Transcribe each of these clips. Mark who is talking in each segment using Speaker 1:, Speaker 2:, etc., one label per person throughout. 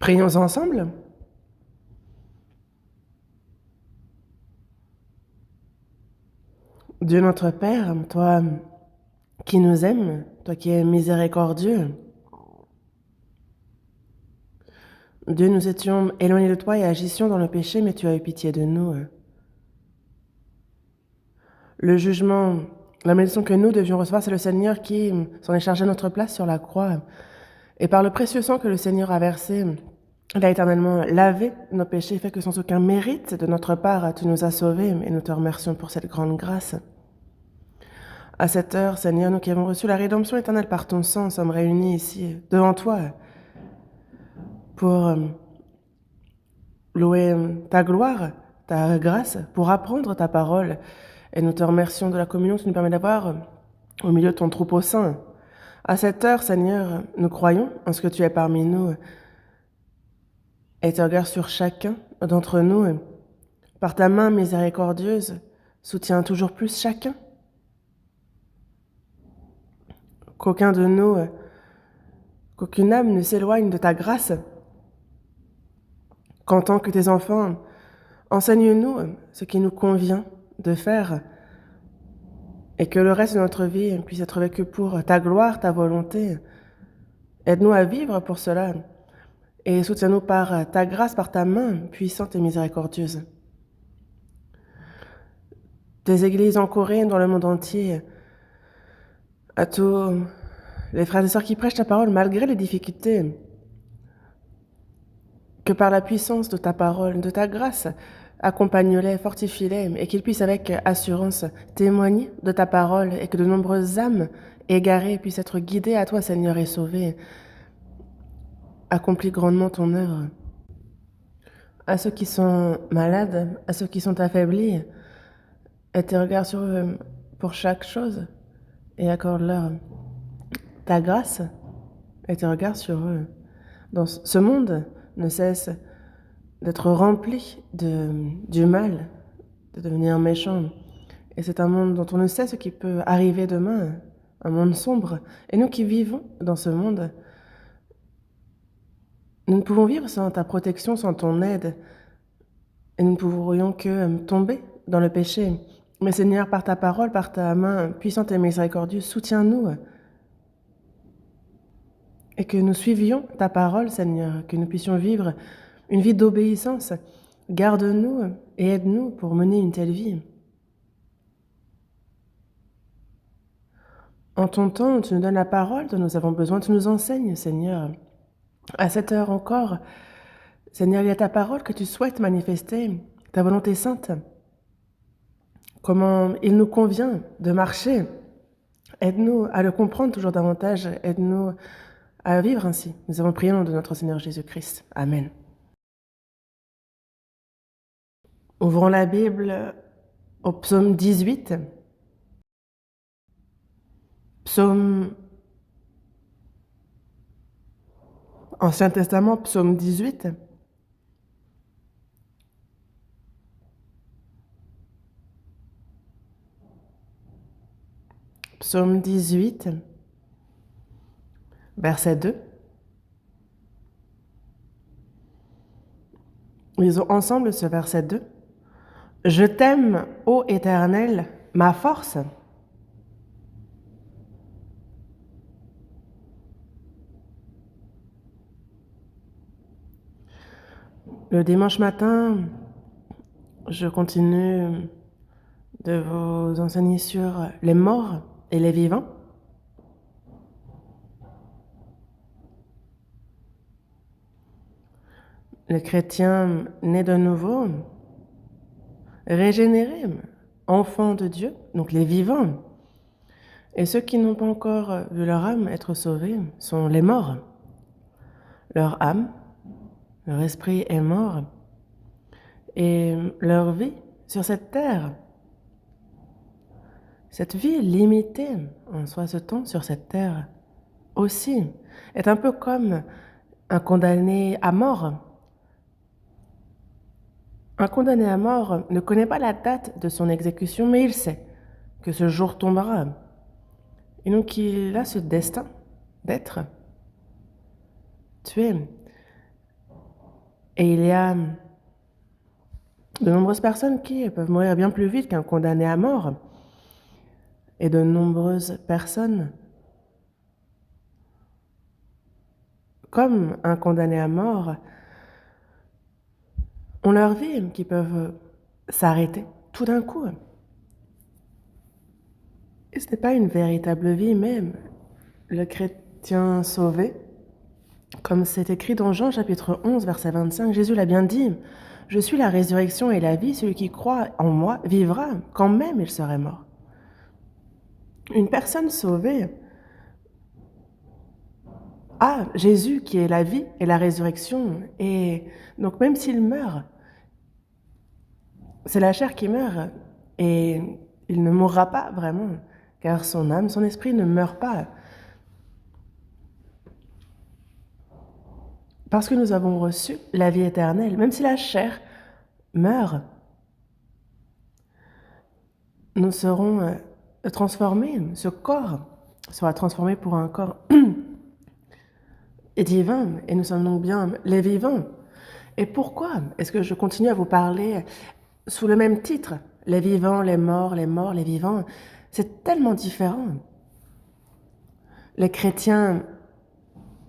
Speaker 1: Prions ensemble. Dieu notre Père, toi qui nous aimes, toi qui es miséricordieux, Dieu, nous étions éloignés de toi et agissions dans le péché, mais tu as eu pitié de nous. Le jugement, la malédiction que nous devions recevoir, c'est le Seigneur qui s'en est chargé à notre place sur la croix. Et par le précieux sang que le Seigneur a versé, il a éternellement lavé nos péchés, fait que sans aucun mérite de notre part, tu nous as sauvés, et nous te remercions pour cette grande grâce. À cette heure, Seigneur, nous qui avons reçu la rédemption éternelle par ton sang, sommes réunis ici devant toi pour louer ta gloire, ta grâce, pour apprendre ta parole. Et nous te remercions de la communion que tu nous permets d'avoir au milieu de ton troupeau saint. À cette heure, Seigneur, nous croyons en ce que tu es parmi nous et tu regardes sur chacun d'entre nous. Par ta main miséricordieuse, soutiens toujours plus chacun. Qu'aucun de nous, qu'aucune âme ne s'éloigne de ta grâce. Qu'en tant que tes enfants, enseigne-nous ce qui nous convient de faire et que le reste de notre vie puisse être vécu pour ta gloire, ta volonté. Aide-nous à vivre pour cela et soutiens-nous par ta grâce, par ta main puissante et miséricordieuse. Tes églises en Corée, dans le monde entier, à tous les frères et sœurs qui prêchent ta parole malgré les difficultés, que par la puissance de ta parole, de ta grâce, accompagne-les, fortifie-les, et qu'ils puissent avec assurance témoigner de ta parole, et que de nombreuses âmes égarées puissent être guidées à toi, Seigneur, et sauvées. Accomplis grandement ton œuvre. À ceux qui sont malades, à ceux qui sont affaiblis, et tes regards sur eux pour chaque chose, et accorde-leur ta grâce, et tes regards sur eux. Dans ce monde ne cesse d'être rempli du mal, de devenir méchant. Et c'est un monde dont on ne sait ce qui peut arriver demain, un monde sombre. Et nous qui vivons dans ce monde, nous ne pouvons vivre sans ta protection, sans ton aide. Et nous ne pourrions que tomber dans le péché. Mais Seigneur, par ta parole, par ta main puissante et miséricordieuse, soutiens-nous. Et que nous suivions ta parole, Seigneur, que nous puissions vivre une vie d'obéissance. Garde-nous et aide-nous pour mener une telle vie. En ton temps, tu nous donnes la parole dont nous avons besoin, tu nous enseignes, Seigneur. À cette heure encore, Seigneur, il y a ta parole que tu souhaites manifester, ta volonté sainte. Comment il nous convient de marcher. Aide-nous à le comprendre toujours davantage, aide-nous à vivre ainsi. Nous avons prié au nom de notre Seigneur Jésus-Christ. Amen. Ouvrons la Bible au psaume 18. Psaume Ancien Testament, psaume 18. Psaume 18, verset 2. Lisons ensemble ce verset 2. Je t'aime, ô Éternel, ma force. Le dimanche matin, je continue de vous enseigner sur les morts et les vivants. Le chrétien né de nouveau, régénéré, enfant de Dieu, donc les vivants. Et ceux qui n'ont pas encore vu leur âme être sauvés sont les morts. Leur âme, leur esprit est mort. Et leur vie sur cette terre, cette vie limitée en soi, ce temps sur cette terre aussi, est un peu comme un condamné à mort. Un condamné à mort ne connaît pas la date de son exécution, mais il sait que ce jour tombera. Et donc il a ce destin d'être tué. Et il y a de nombreuses personnes qui peuvent mourir bien plus vite qu'un condamné à mort. Et de nombreuses personnes, comme un condamné à mort, ont leur vie qui peuvent s'arrêter tout d'un coup. Et ce n'est pas une véritable vie même. Le chrétien sauvé, comme c'est écrit dans Jean chapitre 11, verset 25, Jésus l'a bien dit, « Je suis la résurrection et la vie, celui qui croit en moi vivra, quand même il serait mort. » Une personne sauvée a Jésus qui est la vie et la résurrection, et donc même s'il meurt, c'est la chair qui meurt, et il ne mourra pas vraiment, car son âme, son esprit ne meurt pas. Parce que nous avons reçu la vie éternelle, même si la chair meurt, nous serons transformés, ce corps sera transformé pour un corps divin, et nous sommes donc bien les vivants. Et pourquoi est-ce que je continue à vous parler sous le même titre, les vivants, les morts, les vivants? C'est tellement différent. Les chrétiens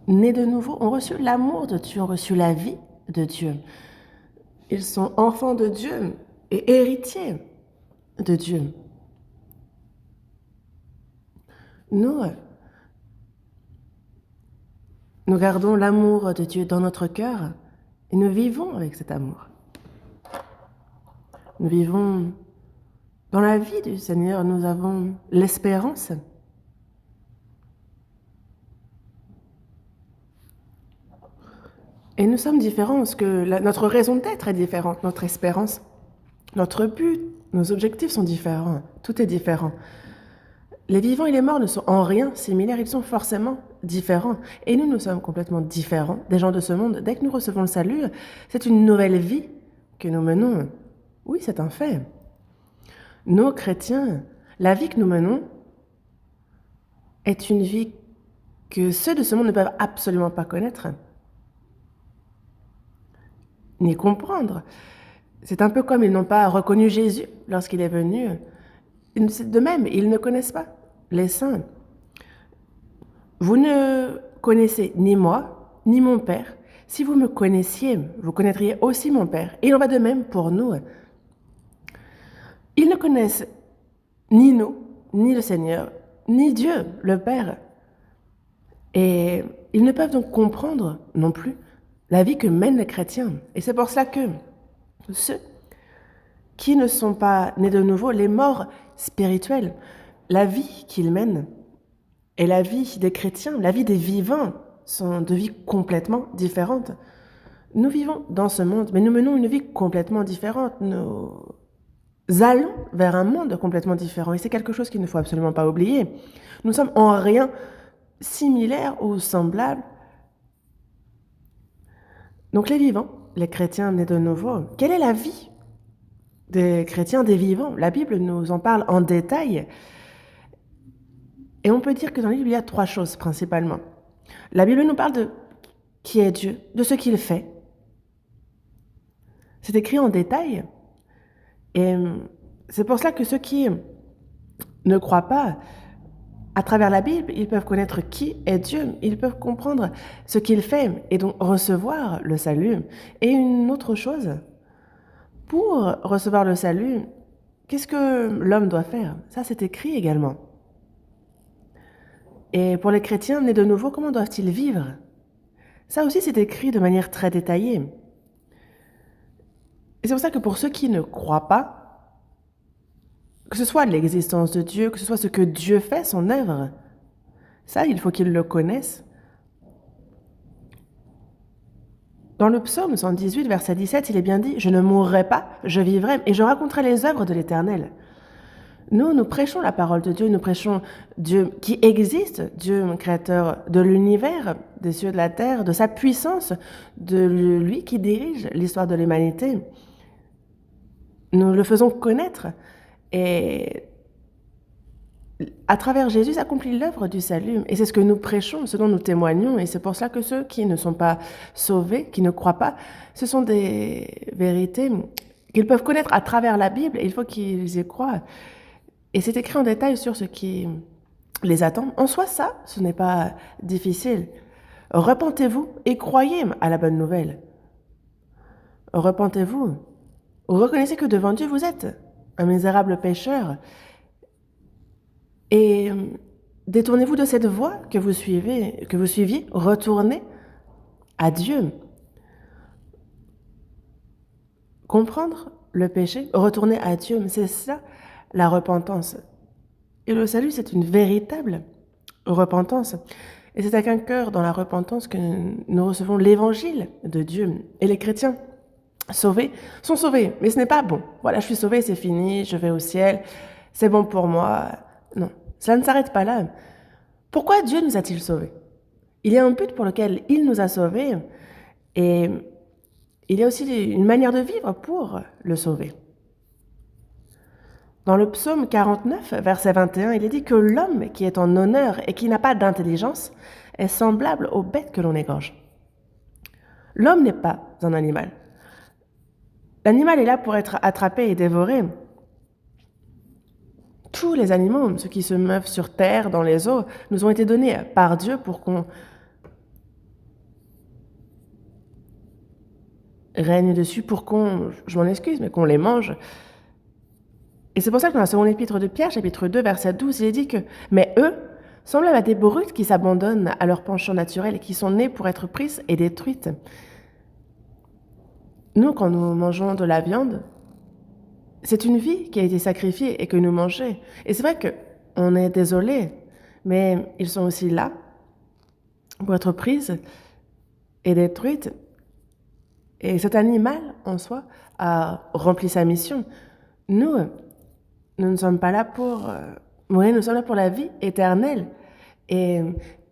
Speaker 1: nés de nouveau ont reçu l'amour de Dieu, ont reçu la vie de Dieu. Ils sont enfants de Dieu et héritiers de Dieu. Nous gardons l'amour de Dieu dans notre cœur et nous vivons avec cet amour. Nous vivons dans la vie du Seigneur, nous avons l'espérance. Et nous sommes différents parce que notre raison d'être est différente, notre espérance, notre but, nos objectifs sont différents, tout est différent. Les vivants et les morts ne sont en rien similaires, ils sont forcément différents. Et nous sommes complètement différents des gens de ce monde. Dès que nous recevons le salut, c'est une nouvelle vie que nous menons. Oui, c'est un fait. Nous, chrétiens, la vie que nous menons est une vie que ceux de ce monde ne peuvent absolument pas connaître, ni comprendre. C'est un peu comme ils n'ont pas reconnu Jésus lorsqu'il est venu. De même, ils ne connaissent pas les saints. Vous ne connaissez ni moi, ni mon Père. Si vous me connaissiez, vous connaîtriez aussi mon Père. Et il en va de même pour nous. Ils ne connaissent ni nous, ni le Seigneur, ni Dieu, le Père. Et ils ne peuvent donc comprendre non plus la vie que mènent les chrétiens. Et c'est pour cela que ceux qui ne sont pas nés de nouveau, les morts spirituels, la vie qu'ils mènent et la vie des chrétiens, la vie des vivants sont de vies complètement différentes. Nous vivons dans ce monde, mais nous menons une vie complètement différente. Nous allons vers un monde complètement différent et c'est quelque chose qu'il ne faut absolument pas oublier. Nous sommes en rien similaires ou semblables. Donc les vivants, les chrétiens nés de nouveau, quelle est la vie des chrétiens, des vivants? La Bible nous en parle en détail. Et on peut dire que dans la Bible, il y a trois choses principalement. La Bible nous parle de qui est Dieu, de ce qu'il fait. C'est écrit en détail. Et c'est pour cela que ceux qui ne croient pas, à travers la Bible, ils peuvent connaître qui est Dieu. Ils peuvent comprendre ce qu'il fait et donc recevoir le salut. Et une autre chose, pour recevoir le salut, qu'est-ce que l'homme doit faire? Ça, c'est écrit également. Et pour les chrétiens nés de nouveau, comment doivent-ils vivre? Ça aussi, c'est écrit de manière très détaillée. Et c'est pour ça que pour ceux qui ne croient pas, que ce soit l'existence de Dieu, que ce soit ce que Dieu fait, son œuvre, ça, il faut qu'ils le connaissent. Dans le psaume 118, verset 17, il est bien dit « Je ne mourrai pas, je vivrai, et je raconterai les œuvres de l'Éternel ». Nous prêchons la parole de Dieu, nous prêchons Dieu qui existe, Dieu créateur de l'univers, des cieux, de la terre, de sa puissance, de lui qui dirige l'histoire de l'humanité. Nous le faisons connaître et À travers Jésus s'accomplit l'œuvre du salut. Et c'est ce que nous prêchons, ce dont nous témoignons. Et c'est pour cela que ceux qui ne sont pas sauvés, qui ne croient pas, ce sont des vérités qu'ils peuvent connaître à travers la Bible. Et il faut qu'ils y croient. Et c'est écrit en détail sur ce qui les attend. En soi, ça, ce n'est pas difficile. Repentez-vous et croyez à la bonne nouvelle. Repentez-vous. Reconnaissez que devant Dieu, vous êtes un misérable pécheur. Et détournez-vous de cette voie que vous suiviez, retournez à Dieu. Comprendre le péché, retourner à Dieu, c'est ça la repentance. Et le salut, c'est une véritable repentance. Et c'est avec un cœur dans la repentance que nous recevons l'évangile de Dieu. Et les chrétiens sauvés sont sauvés, mais ce n'est pas bon. Voilà, je suis sauvé, c'est fini, je vais au ciel, c'est bon pour moi. Non, cela ne s'arrête pas là. Pourquoi Dieu nous a-t-il sauvés? Il y a un but pour lequel il nous a sauvés et il y a aussi une manière de vivre pour le sauver. Dans le psaume 49, verset 21, il est dit que l'homme qui est en honneur et qui n'a pas d'intelligence est semblable aux bêtes que l'on égorge. L'homme n'est pas un animal. L'animal est là pour être attrapé et dévoré. Tous les animaux, ceux qui se meuvent sur terre, dans les eaux, nous ont été donnés par Dieu pour qu'on règne dessus, pour qu'on, je m'en excuse, mais qu'on les mange. Et c'est pour ça que dans la seconde épître de Pierre, chapitre 2, verset 12, il est dit que « Mais eux, semblables à des brutes qui s'abandonnent à leur penchant naturel et qui sont nés pour être prises et détruites. » Nous, quand nous mangeons de la viande, c'est une vie qui a été sacrifiée et que nous mangeons. Et c'est vrai qu'on est désolé, mais ils sont aussi là pour être prises et détruites. Et cet animal, en soi, a rempli sa mission. Nous ne sommes pas là pour mourir, nous sommes là pour la vie éternelle. Et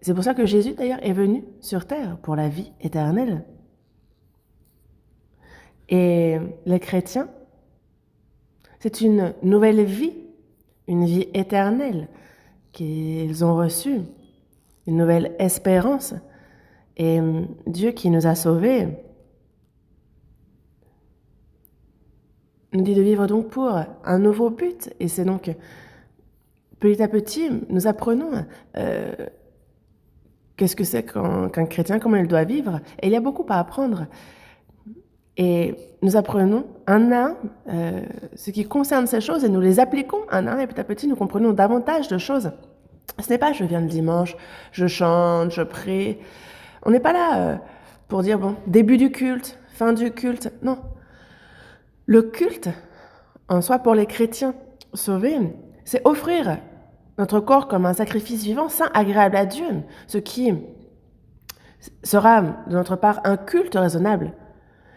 Speaker 1: c'est pour ça que Jésus, d'ailleurs, est venu sur terre, pour la vie éternelle. Et les chrétiens, c'est une nouvelle vie, une vie éternelle qu'ils ont reçue, une nouvelle espérance. Et Dieu qui nous a sauvés nous dit de vivre donc pour un nouveau but. Et c'est donc, petit à petit, nous apprenons qu'est-ce que c'est qu'un chrétien, comment il doit vivre. Et il y a beaucoup à apprendre. Et nous apprenons un à un ce qui concerne ces choses et nous les appliquons un à un. Et petit à petit, nous comprenons davantage de choses. Ce n'est pas « je viens le dimanche, je chante, je prie ». On n'est pas là pour dire « bon, début du culte, fin du culte ». Non. Le culte, en soi, pour les chrétiens sauvés, c'est offrir notre corps comme un sacrifice vivant, saint, agréable à Dieu, ce qui sera de notre part un culte raisonnable.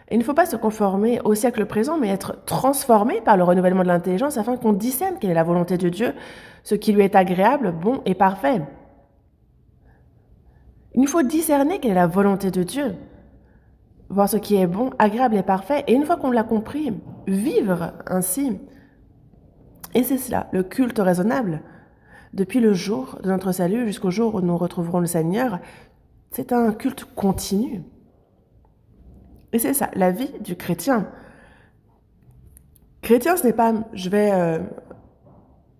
Speaker 1: Et il ne faut pas se conformer au siècle présent, mais être transformé par le renouvellement de l'intelligence afin qu'on discerne quelle est la volonté de Dieu, ce qui lui est agréable, bon et parfait. Il nous faut discerner quelle est la volonté de Dieu, voir ce qui est bon, agréable et parfait, et une fois qu'on l'a compris, vivre ainsi. Et c'est cela, le culte raisonnable. Depuis le jour de notre salut jusqu'au jour où nous retrouverons le Seigneur, c'est un culte continu. Et c'est ça, la vie du chrétien. Chrétien, ce n'est pas « je vais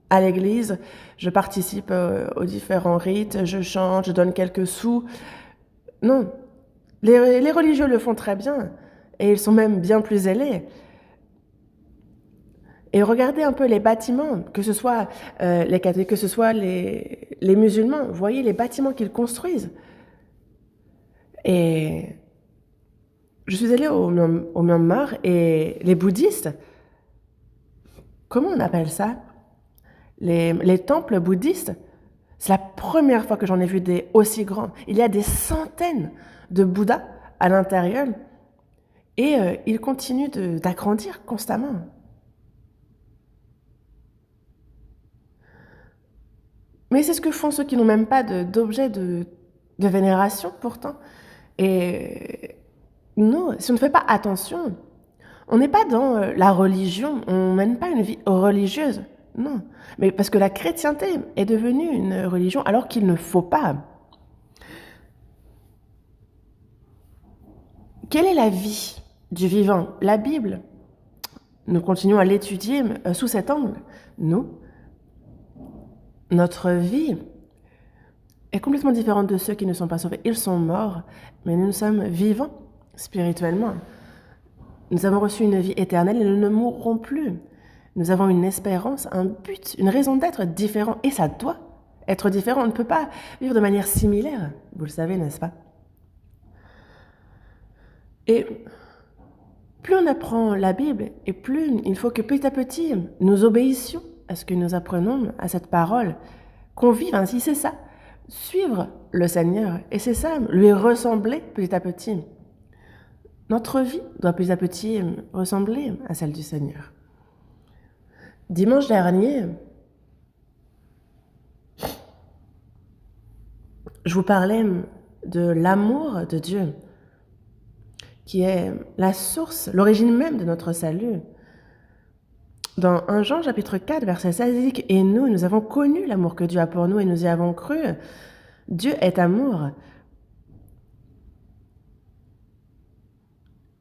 Speaker 1: à l'église, je participe aux différents rites, je chante, je donne quelques sous ». Non, les religieux le font très bien, et ils sont même bien plus zélés. Et regardez un peu les bâtiments, que ce soit les catholiques, que ce soit les musulmans, voyez les bâtiments qu'ils construisent. Et je suis allée au Myanmar et les bouddhistes, comment on appelle ça? Les temples bouddhistes, c'est la première fois que j'en ai vu des aussi grands. Il y a des centaines de Bouddhas à l'intérieur et ils continuent d'agrandir constamment. Mais c'est ce que font ceux qui n'ont même pas d'objet de vénération pourtant. Et nous, si on ne fait pas attention, on n'est pas dans la religion, on ne mène pas une vie religieuse. Non. Mais parce que la chrétienté est devenue une religion alors qu'il ne faut pas. Quelle est la vie du vivant? La Bible, nous continuons à l'étudier sous cet angle. Nous, notre vie est complètement différente de ceux qui ne sont pas sauvés. Ils sont morts, mais nous sommes vivants spirituellement. Nous avons reçu une vie éternelle et nous ne mourrons plus. Nous avons une espérance, un but, une raison d'être différent. Et ça doit être différent. On ne peut pas vivre de manière similaire. Vous le savez, n'est-ce pas? Et plus on apprend la Bible, et plus il faut que petit à petit, nous obéissions à ce que nous apprenons, à cette parole, qu'on vive ainsi, c'est ça. Suivre le Seigneur, et c'est ça, lui ressembler petit à petit. Notre vie doit petit à petit ressembler à celle du Seigneur. Dimanche dernier, je vous parlais de l'amour de Dieu, qui est la source, l'origine même de notre salut. Dans 1 Jean chapitre 4, verset 16, il dit « Et nous avons connu l'amour que Dieu a pour nous et nous y avons cru. Dieu est amour. »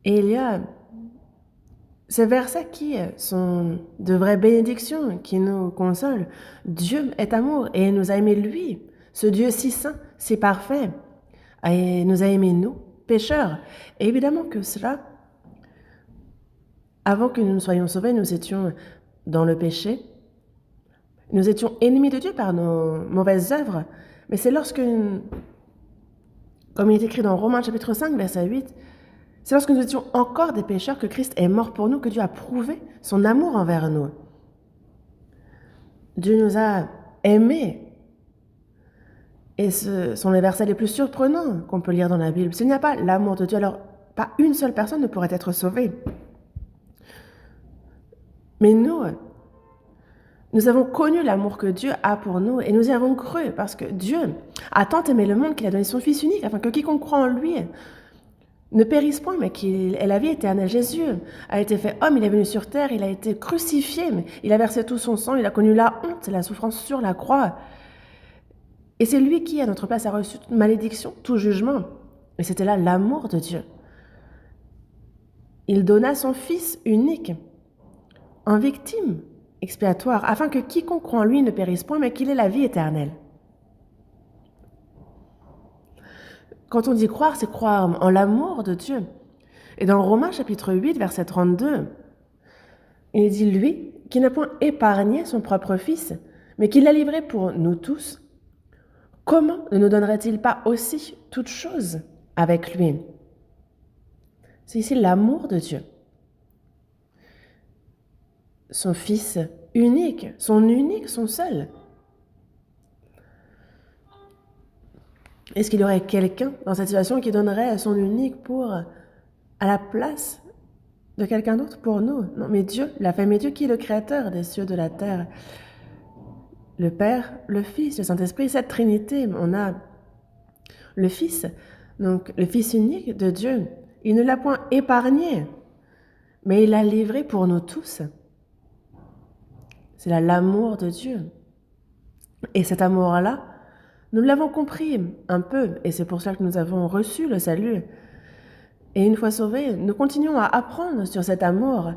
Speaker 1: Et il y a ces versets qui sont de vraies bénédictions, qui nous consolent. Dieu est amour et il nous a aimés lui, ce Dieu si saint, si parfait, et il nous a aimés nous, pécheurs. Et évidemment que cela, avant que nous soyons sauvés, nous étions dans le péché, nous étions ennemis de Dieu par nos mauvaises œuvres, mais c'est lorsque, comme il est écrit dans Romains chapitre 5, verset 8, c'est lorsque nous étions encore des pécheurs que Christ est mort pour nous, que Dieu a prouvé son amour envers nous. Dieu nous a aimés. Et ce sont les versets les plus surprenants qu'on peut lire dans la Bible. S'il n'y a pas l'amour de Dieu, alors pas une seule personne ne pourrait être sauvée. Mais nous avons connu l'amour que Dieu a pour nous et nous y avons cru parce que Dieu a tant aimé le monde qu'il a donné son Fils unique afin que quiconque croit en lui ne périsse point, mais qu'il ait la vie éternelle. Jésus a été fait homme, il est venu sur terre, il a été crucifié, mais il a versé tout son sang, il a connu la honte, la souffrance sur la croix. Et c'est lui qui, à notre place, a reçu toute malédiction, tout jugement. Et c'était là l'amour de Dieu. Il donna son Fils unique en victime expiatoire, afin que quiconque croit en lui ne périsse point, mais qu'il ait la vie éternelle. Quand on dit croire, c'est croire en l'amour de Dieu. Et dans Romains chapitre 8, verset 32, il dit « Lui, qui n'a point épargné son propre Fils, mais qui l'a livré pour nous tous, comment ne nous donnerait-il pas aussi toutes choses avec lui ?» C'est ici l'amour de Dieu. Son Fils unique, son seul. Est-ce qu'il y aurait quelqu'un dans cette situation qui donnerait son unique à la place de quelqu'un d'autre pour nous? Non, mais Dieu l'a fait, mais Dieu qui est le créateur des cieux, de la terre. Le Père, le Fils, le Saint-Esprit, cette Trinité, on a le Fils, donc le Fils unique de Dieu. Il ne l'a point épargné, mais il l'a livré pour nous tous. C'est là l'amour de Dieu. Et cet amour-là, nous l'avons compris un peu, et c'est pour cela que nous avons reçu le salut. Et une fois sauvés, nous continuons à apprendre sur cet amour.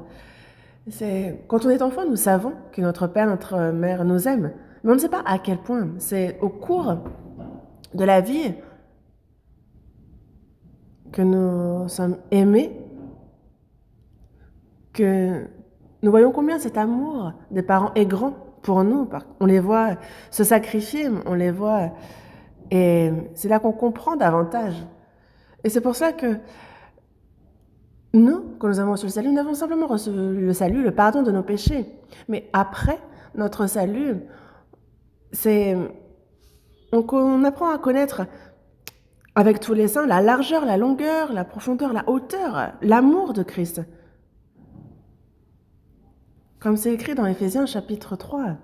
Speaker 1: Quand on est enfant, nous savons que notre Père, notre Mère nous aiment, mais on ne sait pas à quel point. C'est au cours de la vie que nous sommes aimés, que nous voyons combien cet amour des parents est grand pour nous. On les voit se sacrifier, on les voit, et c'est là qu'on comprend davantage. Et c'est pour ça que nous, quand nous avons reçu le salut, nous avons simplement reçu le salut, le pardon de nos péchés. Mais après notre salut, on apprend à connaître avec tous les saints la largeur, la longueur, la profondeur, la hauteur, l'amour de Christ. Comme c'est écrit dans Éphésiens chapitre 3.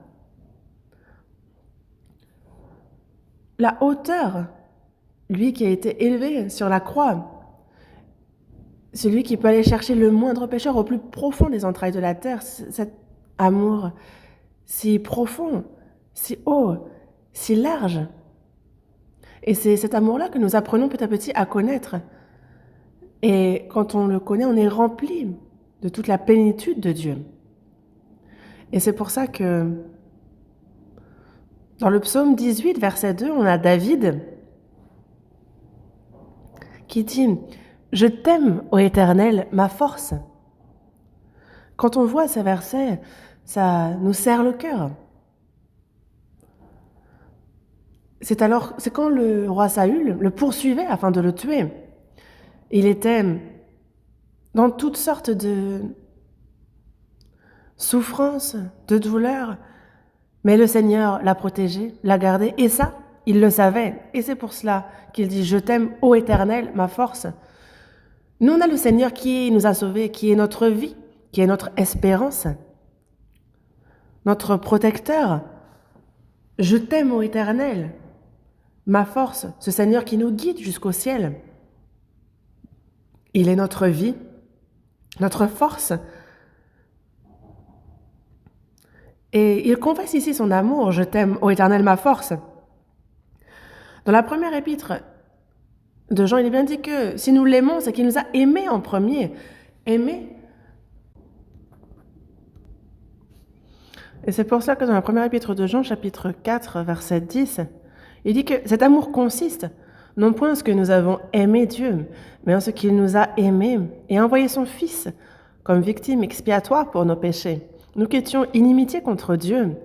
Speaker 1: La hauteur, lui qui a été élevé sur la croix, celui qui peut aller chercher le moindre pécheur au plus profond des entrailles de la terre, cet amour si profond, si haut, si large. Et c'est cet amour-là que nous apprenons petit à petit à connaître. Et quand on le connaît, on est rempli de toute la plénitude de Dieu. Et c'est pour ça que dans le psaume 18, verset 2, on a David qui dit « Je t'aime, ô Éternel, ma force ». Quand on voit ces versets, ça nous serre le cœur. C'est quand le roi Saül le poursuivait afin de le tuer. Il était dans toutes sortes de souffrances, de douleurs, mais le Seigneur l'a protégé, l'a gardé, et ça, il le savait. Et c'est pour cela qu'il dit « Je t'aime, ô Éternel, ma force ». Nous, on a le Seigneur qui nous a sauvés, qui est notre vie, qui est notre espérance, notre protecteur. Je t'aime, ô Éternel, ma force, ce Seigneur qui nous guide jusqu'au ciel. Il est notre vie, notre force. Et il confesse ici son amour, je t'aime, ô Éternel, ma force. Dans la première épître de Jean, il est bien dit que si nous l'aimons, c'est qu'il nous a aimés en premier. Aimés. Et c'est pour ça que dans la première épître de Jean, chapitre 4, verset 10, il dit que cet amour consiste non point en ce que nous avons aimé Dieu, mais en ce qu'il nous a aimés et a envoyé son Fils comme victime expiatoire pour nos péchés. Nous qui étions inimitiés contre Dieu,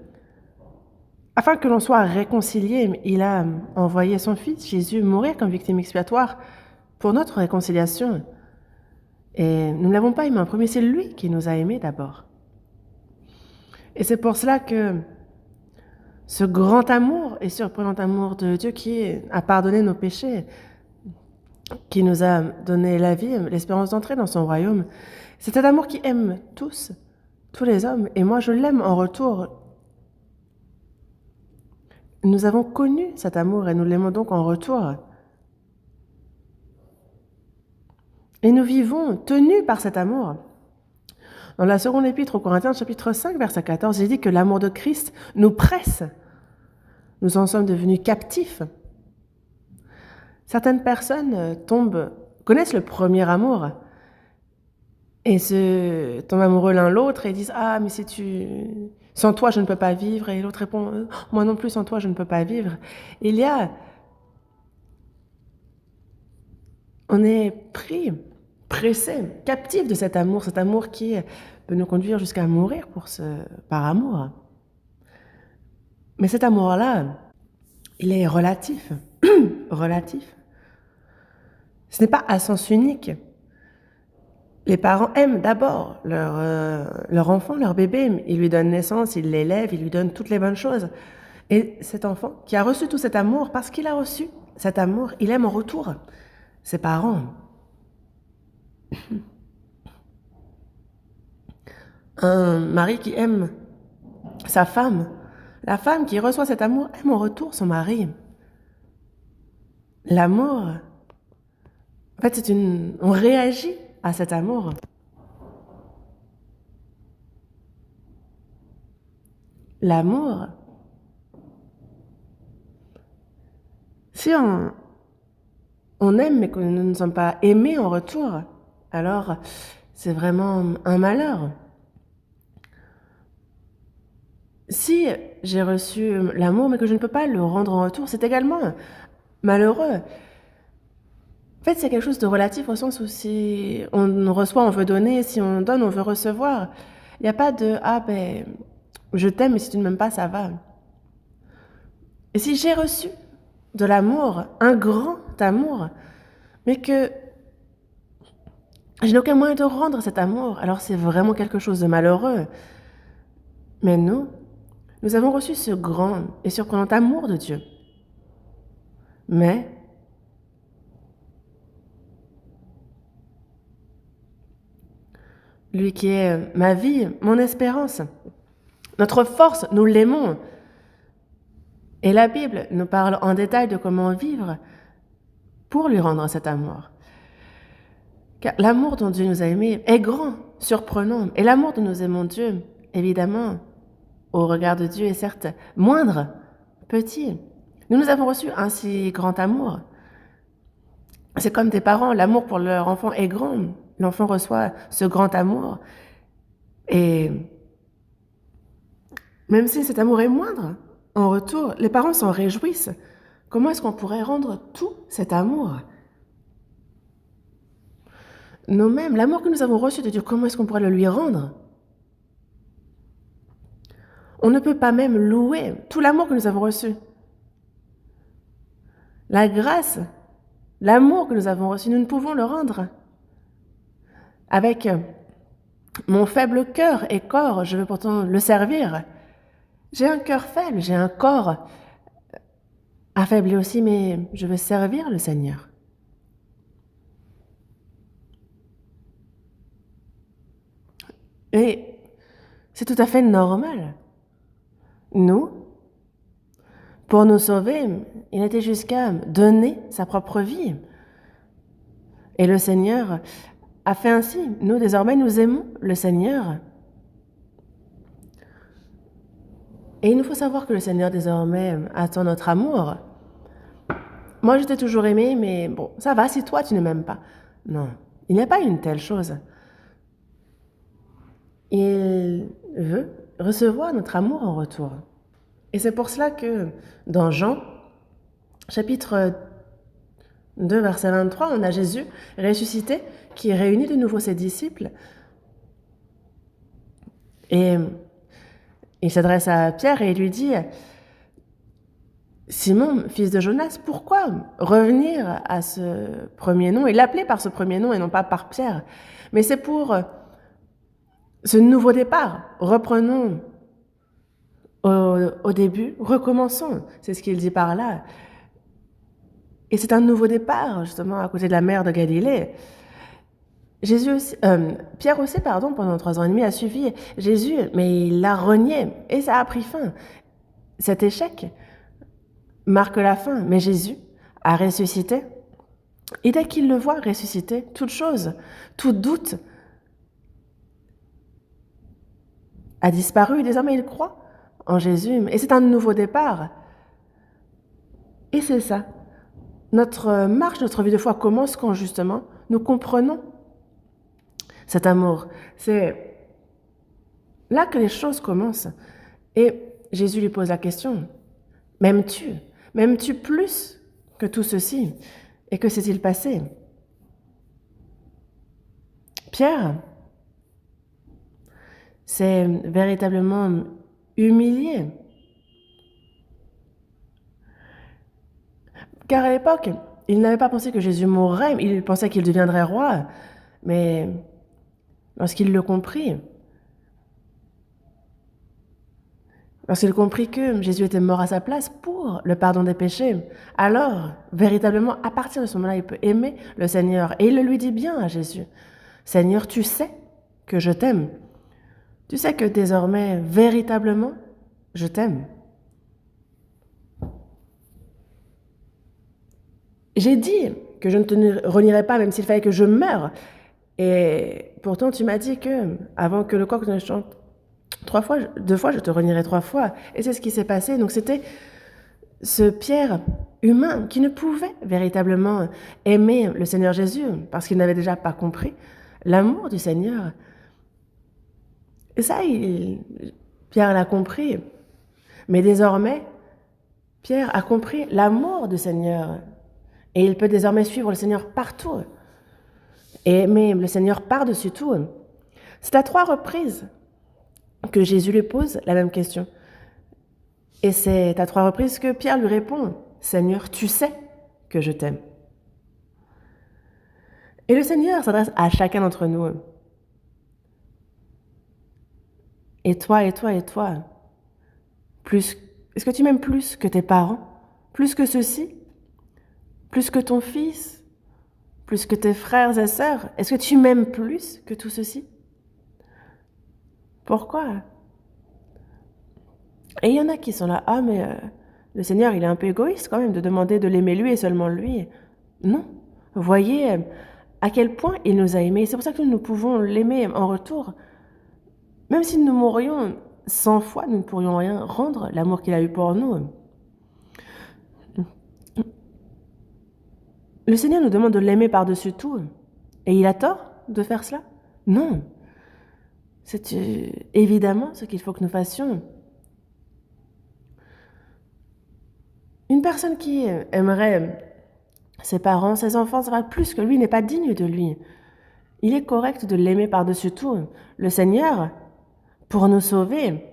Speaker 1: afin que l'on soit réconciliés, il a envoyé son Fils, Jésus, mourir comme victime expiatoire pour notre réconciliation. Et nous ne l'avons pas aimé en premier, c'est lui qui nous a aimés d'abord. Et c'est pour cela que ce grand amour et surprenant amour de Dieu qui a pardonné nos péchés, qui nous a donné la vie, l'espérance d'entrer dans son royaume, c'est cet amour qui aime tous les hommes, et moi je l'aime en retour. Nous avons connu cet amour et nous l'aimons donc en retour. Et nous vivons tenus par cet amour. Dans la seconde épître aux Corinthiens, chapitre 5, verset 14, il dit que l'amour de Christ nous presse. Nous en sommes devenus captifs. Certaines personnes connaissent le premier amour et se tombent amoureux l'un l'autre et disent « Ah, mais sans toi, je ne peux pas vivre. » Et l'autre répond « Moi non plus, sans toi, je ne peux pas vivre. » On est pressé, captif de cet amour qui peut nous conduire jusqu'à mourir par amour. Mais cet amour-là, il est relatif. Relatif. Ce n'est pas à sens unique. Les parents aiment d'abord leur enfant, leur bébé. Ils lui donnent naissance, ils l'élèvent, ils lui donnent toutes les bonnes choses. Et cet enfant qui a reçu tout cet amour, parce qu'il a reçu cet amour, il aime en retour ses parents. Un mari qui aime sa femme, la femme qui reçoit cet amour aime en retour son mari. L'amour, en fait, on réagit à cet amour. L'amour, si on aime mais que nous ne sommes pas aimés en retour, alors c'est vraiment un malheur. Si j'ai reçu l'amour mais que je ne peux pas le rendre en retour, c'est également malheureux. En fait, c'est quelque chose de relatif au sens où si on reçoit, on veut donner, si on donne, on veut recevoir. Il n'y a pas de « Ah ben, je t'aime, mais si tu ne m'aimes pas, ça va ». Et si j'ai reçu de l'amour, un grand amour, mais que je n'ai aucun moyen de rendre cet amour, alors c'est vraiment quelque chose de malheureux. Mais nous avons reçu ce grand et surprenant amour de Dieu. Mais lui qui est ma vie, mon espérance, notre force, nous l'aimons. Et la Bible nous parle en détail de comment vivre pour lui rendre cet amour. Car l'amour dont Dieu nous a aimés est grand, surprenant. Et l'amour dont nous aimons Dieu, évidemment, au regard de Dieu est certes moindre, petit. Nous avons reçu un si grand amour. C'est comme des parents, l'amour pour leur enfant est grand. L'enfant reçoit ce grand amour. Et même si cet amour est moindre, en retour, les parents s'en réjouissent. Comment est-ce qu'on pourrait rendre tout cet amour? Nous-mêmes, l'amour que nous avons reçu de Dieu, comment est-ce qu'on pourrait le lui rendre? On ne peut pas même louer tout l'amour que nous avons reçu. La grâce, l'amour que nous avons reçu, nous ne pouvons le rendre. Avec mon faible cœur et corps, je veux pourtant le servir. J'ai un cœur faible, j'ai un corps affaibli aussi, mais je veux servir le Seigneur. Et c'est tout à fait normal. Nous, pour nous sauver, il était jusqu'à donner sa propre vie. Et le Seigneur a fait ainsi. Nous, désormais, nous aimons le Seigneur. Et il nous faut savoir que le Seigneur, désormais, attend notre amour. Moi, je t'ai toujours aimé, mais bon, ça va si toi, tu ne m'aimes pas. Non, il n'y a pas une telle chose. Il veut recevoir notre amour en retour. Et c'est pour cela que dans Jean, chapitre 2, verset 23, on a Jésus ressuscité qui réunit de nouveau ses disciples. Et il s'adresse à Pierre et il lui dit « Simon, fils de Jonas, pourquoi revenir à ce premier nom ?» Et l'appeler par ce premier nom et non pas par Pierre. Mais c'est pour ce nouveau départ. Reprenons au début, recommençons. C'est ce qu'il dit par là. Et c'est un nouveau départ, justement, à côté de la mer de Galilée. Pierre aussi, pendant 3 ans et demi, a suivi Jésus, mais il l'a renié et ça a pris fin. Cet échec marque la fin, mais Jésus a ressuscité. Et dès qu'il le voit ressusciter, toute chose, tout doute a disparu. Désormais, il croit en Jésus et c'est un nouveau départ. Et c'est ça. Notre marche, notre vie de foi commence quand justement nous comprenons cet amour. C'est là que les choses commencent. Et Jésus lui pose la question, m'aimes-tu plus que tout ceci? Et que s'est-il passé? Pierre s'est véritablement humilié. Car à l'époque, il n'avait pas pensé que Jésus mourrait, il pensait qu'il deviendrait roi. Mais lorsqu'il le comprit, lorsqu'il comprit que Jésus était mort à sa place pour le pardon des péchés, alors, véritablement, à partir de ce moment-là, il peut aimer le Seigneur. Et il le lui dit bien à Jésus. Seigneur, tu sais que je t'aime. Tu sais que désormais, véritablement, je t'aime. J'ai dit que je ne te renierais pas, même s'il fallait que je meure. Et pourtant, tu m'as dit que, avant que le coq ne chante 2 fois, je te renierai 3 fois. Et c'est ce qui s'est passé. Donc c'était ce Pierre humain qui ne pouvait véritablement aimer le Seigneur Jésus parce qu'il n'avait déjà pas compris l'amour du Seigneur. Et ça, Pierre l'a compris. Mais désormais, Pierre a compris l'amour du Seigneur. Et il peut désormais suivre le Seigneur partout. Et aimer le Seigneur par-dessus tout. C'est à 3 reprises que Jésus lui pose la même question. Et c'est à 3 reprises que Pierre lui répond, « Seigneur, tu sais que je t'aime. » Et le Seigneur s'adresse à chacun d'entre nous. Et toi, et toi, et toi, est-ce que tu m'aimes plus que tes parents? Plus que ceux-ci? Plus que ton fils? Plus que tes frères et sœurs? Est-ce que tu m'aimes plus que tout ceci? Pourquoi? Et il y en a qui sont là, ah mais le Seigneur il est un peu égoïste quand même de demander de l'aimer lui et seulement lui. Non, voyez à quel point il nous a aimés. C'est pour ça que nous pouvons l'aimer en retour. Même si nous mourions, 100 fois, nous ne pourrions rien rendre l'amour qu'il a eu pour nous. Le Seigneur nous demande de l'aimer par-dessus tout. Et il a tort de faire cela? Non. C'est évidemment ce qu'il faut que nous fassions. Une personne qui aimerait ses parents, ses enfants, ça va plus que lui, n'est pas digne de lui. Il est correct de l'aimer par-dessus tout. Le Seigneur, pour nous sauver,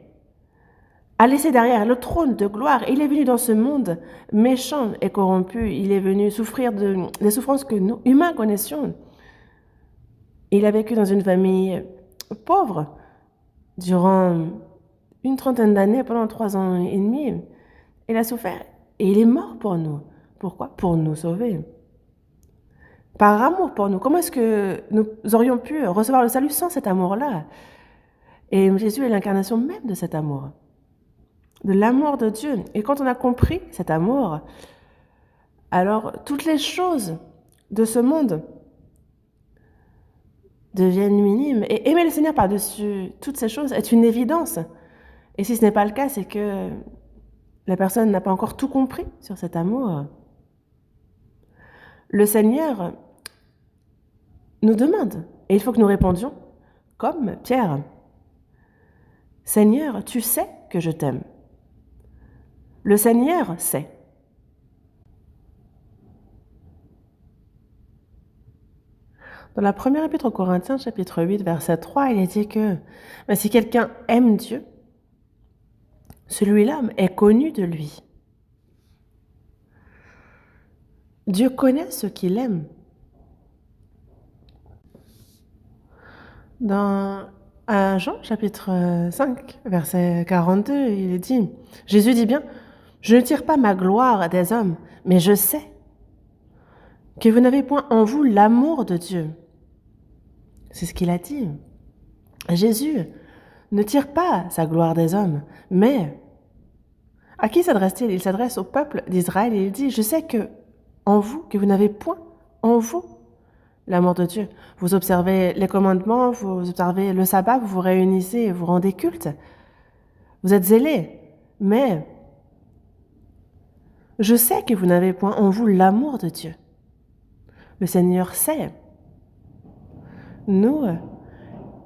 Speaker 1: a laissé derrière le trône de gloire. Il est venu dans ce monde méchant et corrompu. Il est venu souffrir des souffrances que nous, humains, connaissions. Il a vécu dans une famille pauvre durant une trentaine d'années, pendant 3 ans et demi. Il a souffert et il est mort pour nous. Pourquoi? Pour nous sauver. Par amour pour nous. Comment est-ce que nous aurions pu recevoir le salut sans cet amour-là? Et Jésus est l'incarnation même de cet amour, de l'amour de Dieu. Et quand on a compris cet amour, alors toutes les choses de ce monde deviennent minimes. Et aimer le Seigneur par-dessus toutes ces choses est une évidence. Et si ce n'est pas le cas, c'est que la personne n'a pas encore tout compris sur cet amour. Le Seigneur nous demande, et il faut que nous répondions, comme Pierre. Seigneur, tu sais que je t'aime. Le Seigneur sait. Dans la première épître aux Corinthiens, chapitre 8, verset 3, il est dit que si quelqu'un aime Dieu, celui-là est connu de lui. Dieu connaît ceux qu'il aime. Dans Jean, chapitre 5, verset 42, il est dit, Jésus dit bien, « Je ne tire pas ma gloire des hommes, mais je sais que vous n'avez point en vous l'amour de Dieu. » C'est ce qu'il a dit. Jésus ne tire pas sa gloire des hommes, mais à qui s'adresse-t-il? Il s'adresse au peuple d'Israël et il dit, « Je sais que en vous, que vous n'avez point en vous l'amour de Dieu. Vous observez les commandements, vous observez le sabbat, vous vous réunissez, vous rendez culte. Vous êtes zélés, mais je sais que vous n'avez point en vous l'amour de Dieu. » Le Seigneur sait. Nous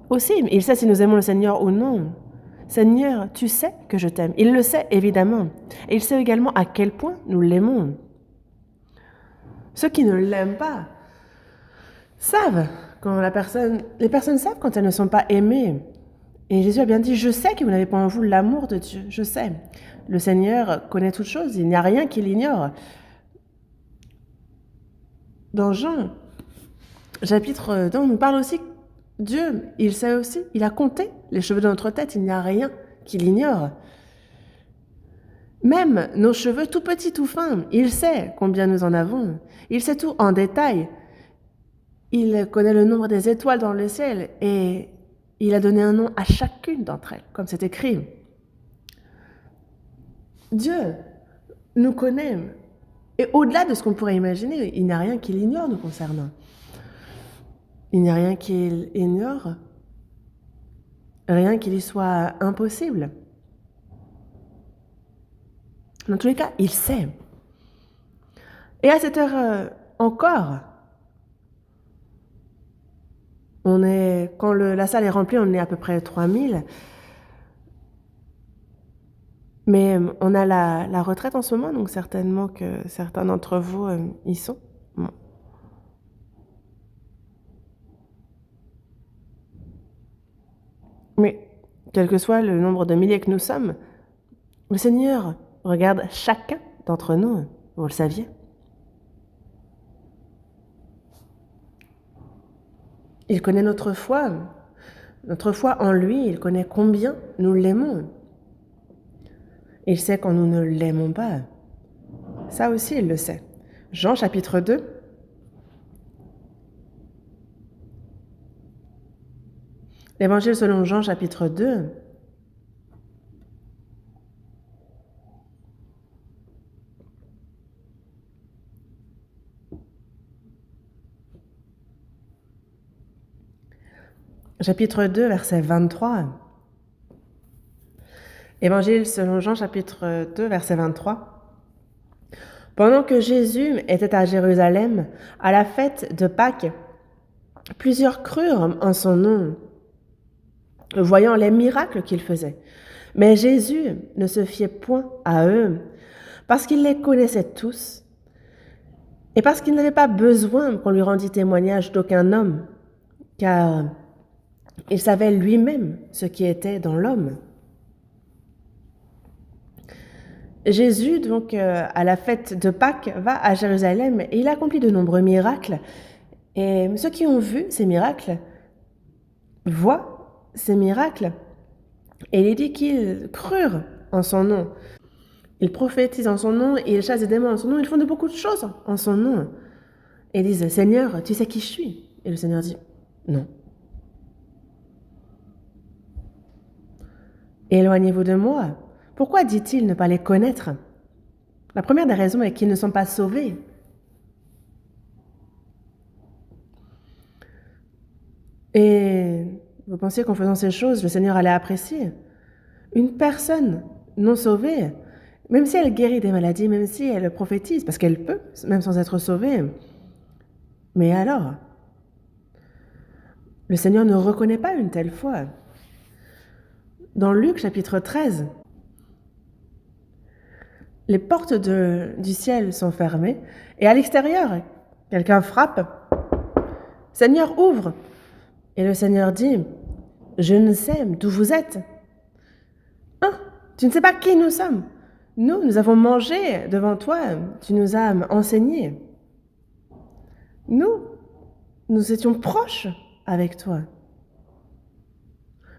Speaker 1: aussi, il sait si nous aimons le Seigneur ou non. Seigneur, tu sais que je t'aime. Il le sait, évidemment. Et il sait également à quel point nous l'aimons. Ceux qui ne l'aiment pas savent quand les personnes savent quand elles ne sont pas aimées. Et Jésus a bien dit, je sais que vous n'avez pas en vous l'amour de Dieu. Je sais. Le Seigneur connaît toutes choses. Il n'y a rien qu'il ignore. Dans Jean, chapitre 2, on nous parle aussi Dieu, il sait aussi, il a compté les cheveux de notre tête, il n'y a rien qu'il ignore. Même nos cheveux tout petits, tout fins, il sait combien nous en avons. Il sait tout en détail. Il connaît le nombre des étoiles dans le ciel et il a donné un nom à chacune d'entre elles, comme c'est écrit. Dieu nous connaît. Et au-delà de ce qu'on pourrait imaginer, il n'y a rien qu'il ignore nous concernant. Il n'y a rien qu'il ignore, rien qui lui soit impossible. Dans tous les cas, il sait. Et à cette heure encore, quand la salle est remplie, on est à peu près 3000. Mais on a la retraite en ce moment, donc certainement que certains d'entre vous y sont. Bon. Mais quel que soit le nombre de milliers que nous sommes, le Seigneur regarde chacun d'entre nous, vous le saviez. Il connaît notre foi en lui, il connaît combien nous l'aimons. Il sait quand nous ne l'aimons pas. Ça aussi, il le sait. Jean chapitre 2. L'Évangile selon Jean chapitre 2. Chapitre 2, verset 23. Évangile selon Jean chapitre 2, verset 23. Pendant que Jésus était à Jérusalem, à la fête de Pâques, plusieurs crurent en son nom, voyant les miracles qu'il faisait. Mais Jésus ne se fiait point à eux, parce qu'il les connaissait tous, et parce qu'il n'avait pas besoin qu'on lui rendît témoignage d'aucun homme, car il savait lui-même ce qui était dans l'homme. Jésus, donc, à la fête de Pâques, va à Jérusalem et il accomplit de nombreux miracles. Et ceux qui ont vu ces miracles voient ces miracles. Et il est dit qu'ils crurent en son nom. Ils prophétisent en son nom, ils chassent des démons en son nom, ils font de beaucoup de choses en son nom. Et ils disent, Seigneur, tu sais qui je suis? Et le Seigneur dit, non. Éloignez-vous de moi. Pourquoi dit-il ne pas les connaître? La première des raisons est qu'ils ne sont pas sauvés. Et vous pensez qu'en faisant ces choses, le Seigneur allait apprécier? Une personne non sauvée, même si elle guérit des maladies, même si elle prophétise, parce qu'elle peut, même sans être sauvée, mais alors, le Seigneur ne reconnaît pas une telle foi. Dans Luc chapitre 13, les portes du ciel sont fermées et à l'extérieur, quelqu'un frappe. Seigneur, ouvre. Et le Seigneur dit, je ne sais d'où vous êtes. Hein? Tu ne sais pas qui nous sommes. Nous avons mangé devant toi, tu nous as enseigné. Nous étions proches avec toi.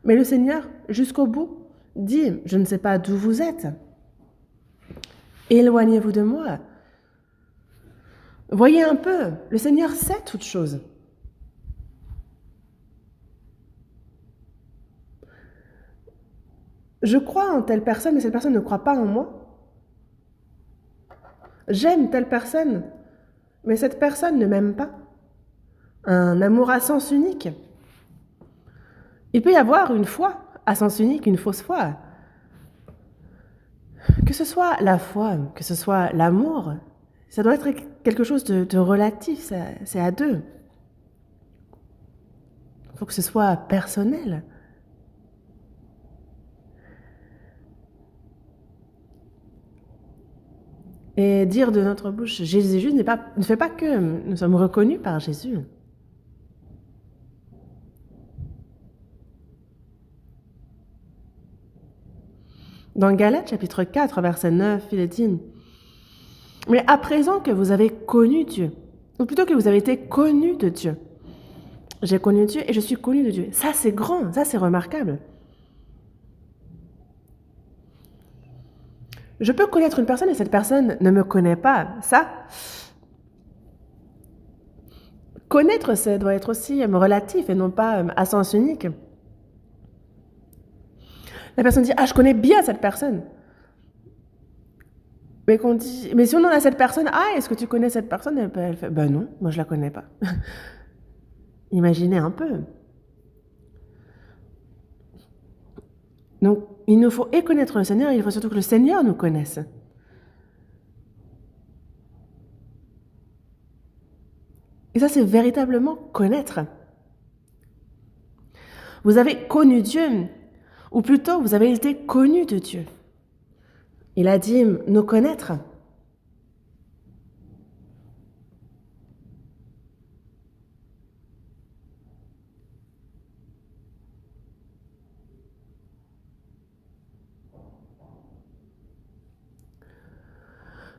Speaker 1: Mais le Seigneur, jusqu'au bout, dit, je ne sais pas d'où vous êtes. Éloignez-vous de moi. Voyez un peu, le Seigneur sait toutes choses. Je crois en telle personne, mais cette personne ne croit pas en moi. J'aime telle personne, mais cette personne ne m'aime pas. Un amour à sens unique. Il peut y avoir une foi à sens unique, une fausse foi. Que ce soit la foi, que ce soit l'amour, ça doit être quelque chose de relatif, c'est à deux. Il faut que ce soit personnel. Et dire de notre bouche Jésus ne fait pas que nous sommes reconnus par Jésus. Dans Galates chapitre 4, verset 9, il est dit « Mais à présent que vous avez connu Dieu, ou plutôt que vous avez été connus de Dieu, j'ai connu Dieu et je suis connu de Dieu. » Ça, c'est grand, ça, c'est remarquable. Je peux connaître une personne et cette personne ne me connaît pas. Ça, connaître, ça doit être aussi relatif et non pas à sens unique. La personne dit « Ah, je connais bien cette personne. » Mais si on en a cette personne, « Ah, est-ce que tu connais cette personne ?» Elle fait « Ben non, moi je la connais pas. » Imaginez un peu. Donc, il nous faut et connaître le Seigneur, il faut surtout que le Seigneur nous connaisse. Et ça, c'est véritablement connaître. Vous avez connu Dieu, ou plutôt, vous avez été connu de Dieu. Il a dit nous connaître.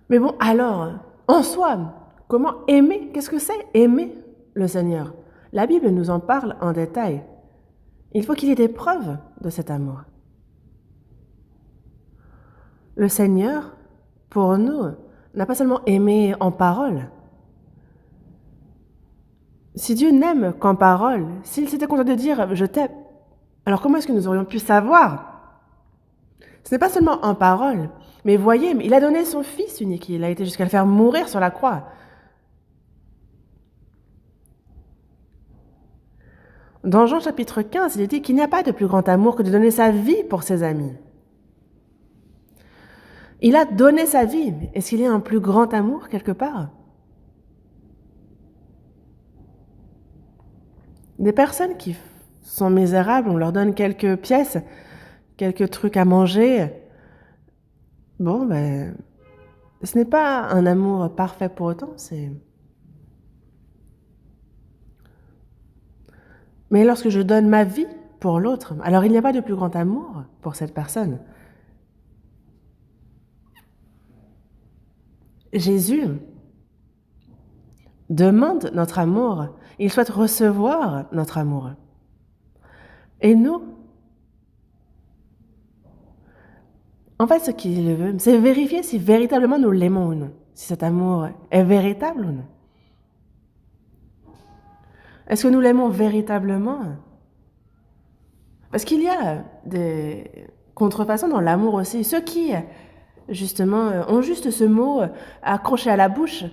Speaker 1: Mais bon, alors, en soi, comment aimer? Qu'est-ce que c'est aimer le Seigneur? La Bible nous en parle en détail. Il faut qu'il y ait des preuves de cet amour. Le Seigneur, pour nous, n'a pas seulement aimé en parole. Si Dieu n'aime qu'en parole, s'il s'était content de dire « je t'aime », alors comment est-ce que nous aurions pu savoir? Ce n'est pas seulement en parole, mais voyez, il a donné son Fils unique, il a été jusqu'à le faire mourir sur la croix. Dans Jean chapitre 15, il est dit qu'il n'y a pas de plus grand amour que de donner sa vie pour ses amis. Il a donné sa vie. Est-ce qu'il y a un plus grand amour quelque part? Des personnes qui sont misérables, on leur donne quelques pièces, quelques trucs à manger. Bon, ben, ce n'est pas un amour parfait pour autant, Mais lorsque je donne ma vie pour l'autre, alors il n'y a pas de plus grand amour pour cette personne. Jésus demande notre amour. Il souhaite recevoir notre amour. Et nous, en fait, ce qu'il veut, c'est vérifier si véritablement nous l'aimons ou non. Si cet amour est véritable ou non. Est-ce que nous l'aimons véritablement? Parce qu'il y a des contrefaçons dans l'amour aussi. Ceux qui, justement, ont juste ce mot accroché à la bouche.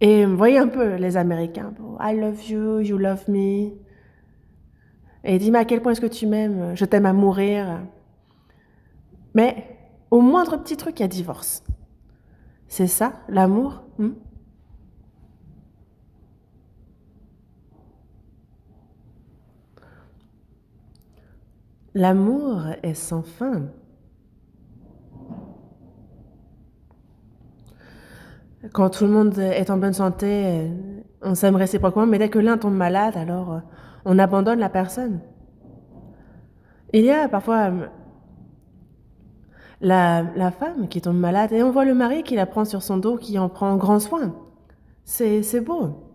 Speaker 1: Et voyez un peu les Américains. I love you, you love me. Et dis-moi à quel point est-ce que tu m'aimes, je t'aime à mourir. Mais au moindre petit truc, il y a divorce. C'est ça, l'amour? L'amour est sans fin. Quand tout le monde est en bonne santé, on s'aime réciproquement, mais dès que l'un tombe malade, alors on abandonne la personne. Il y a parfois la femme qui tombe malade et on voit le mari qui la prend sur son dos, qui en prend grand soin. C'est beau.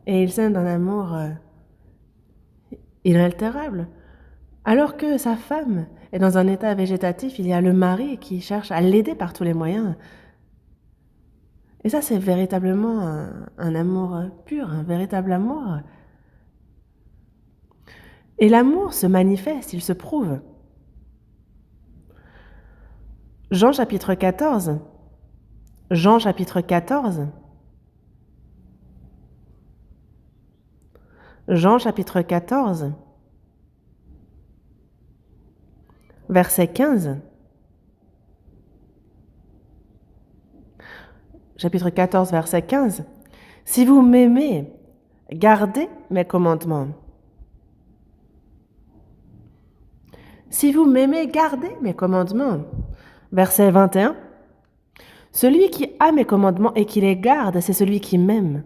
Speaker 1: Et ils s'aiment d'un amour inaltérable. Alors que sa femme est dans un état végétatif, il y a le mari qui cherche à l'aider par tous les moyens. Et ça, c'est véritablement un amour pur, un véritable amour. Et l'amour se manifeste, il se prouve. Jean chapitre 14. Jean chapitre 14. Jean chapitre 14. Verset 15. Chapitre 14, verset 15. Si vous m'aimez, gardez mes commandements. Si vous m'aimez, gardez mes commandements. Verset 21. Celui qui a mes commandements et qui les garde, c'est celui qui m'aime.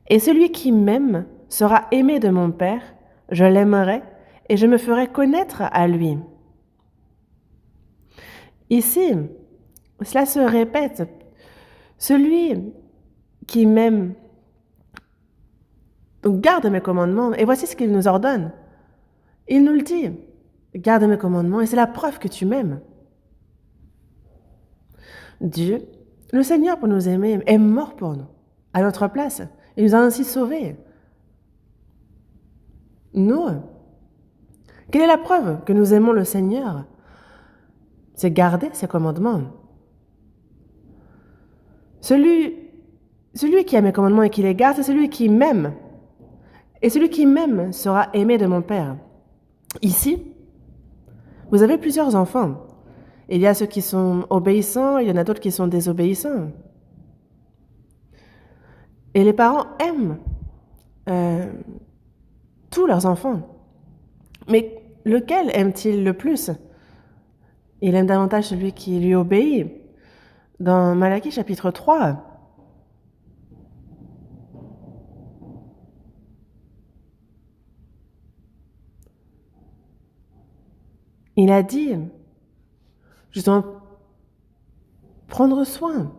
Speaker 1: Et celui qui m'aime sera aimé de mon Père, je l'aimerai et je me ferai connaître à lui. Ici, cela se répète. Celui qui m'aime garde mes commandements. Et voici ce qu'il nous ordonne. Il nous le dit. Garde mes commandements et c'est la preuve que tu m'aimes. Dieu, le Seigneur pour nous aimer, est mort pour nous, à notre place. Il nous a ainsi sauvés. Nous, quelle est la preuve que nous aimons le Seigneur? C'est garder ses commandements. Celui qui a mes commandements et qui les garde, c'est celui qui m'aime. Et celui qui m'aime sera aimé de mon Père. Ici, vous avez plusieurs enfants. Il y a ceux qui sont obéissants, il y en a d'autres qui sont désobéissants. Et les parents aiment tous leurs enfants. Mais lequel aime-t-il le plus? Il aime davantage celui qui lui obéit. Dans Malachie chapitre 3, il a dit, justement, prendre soin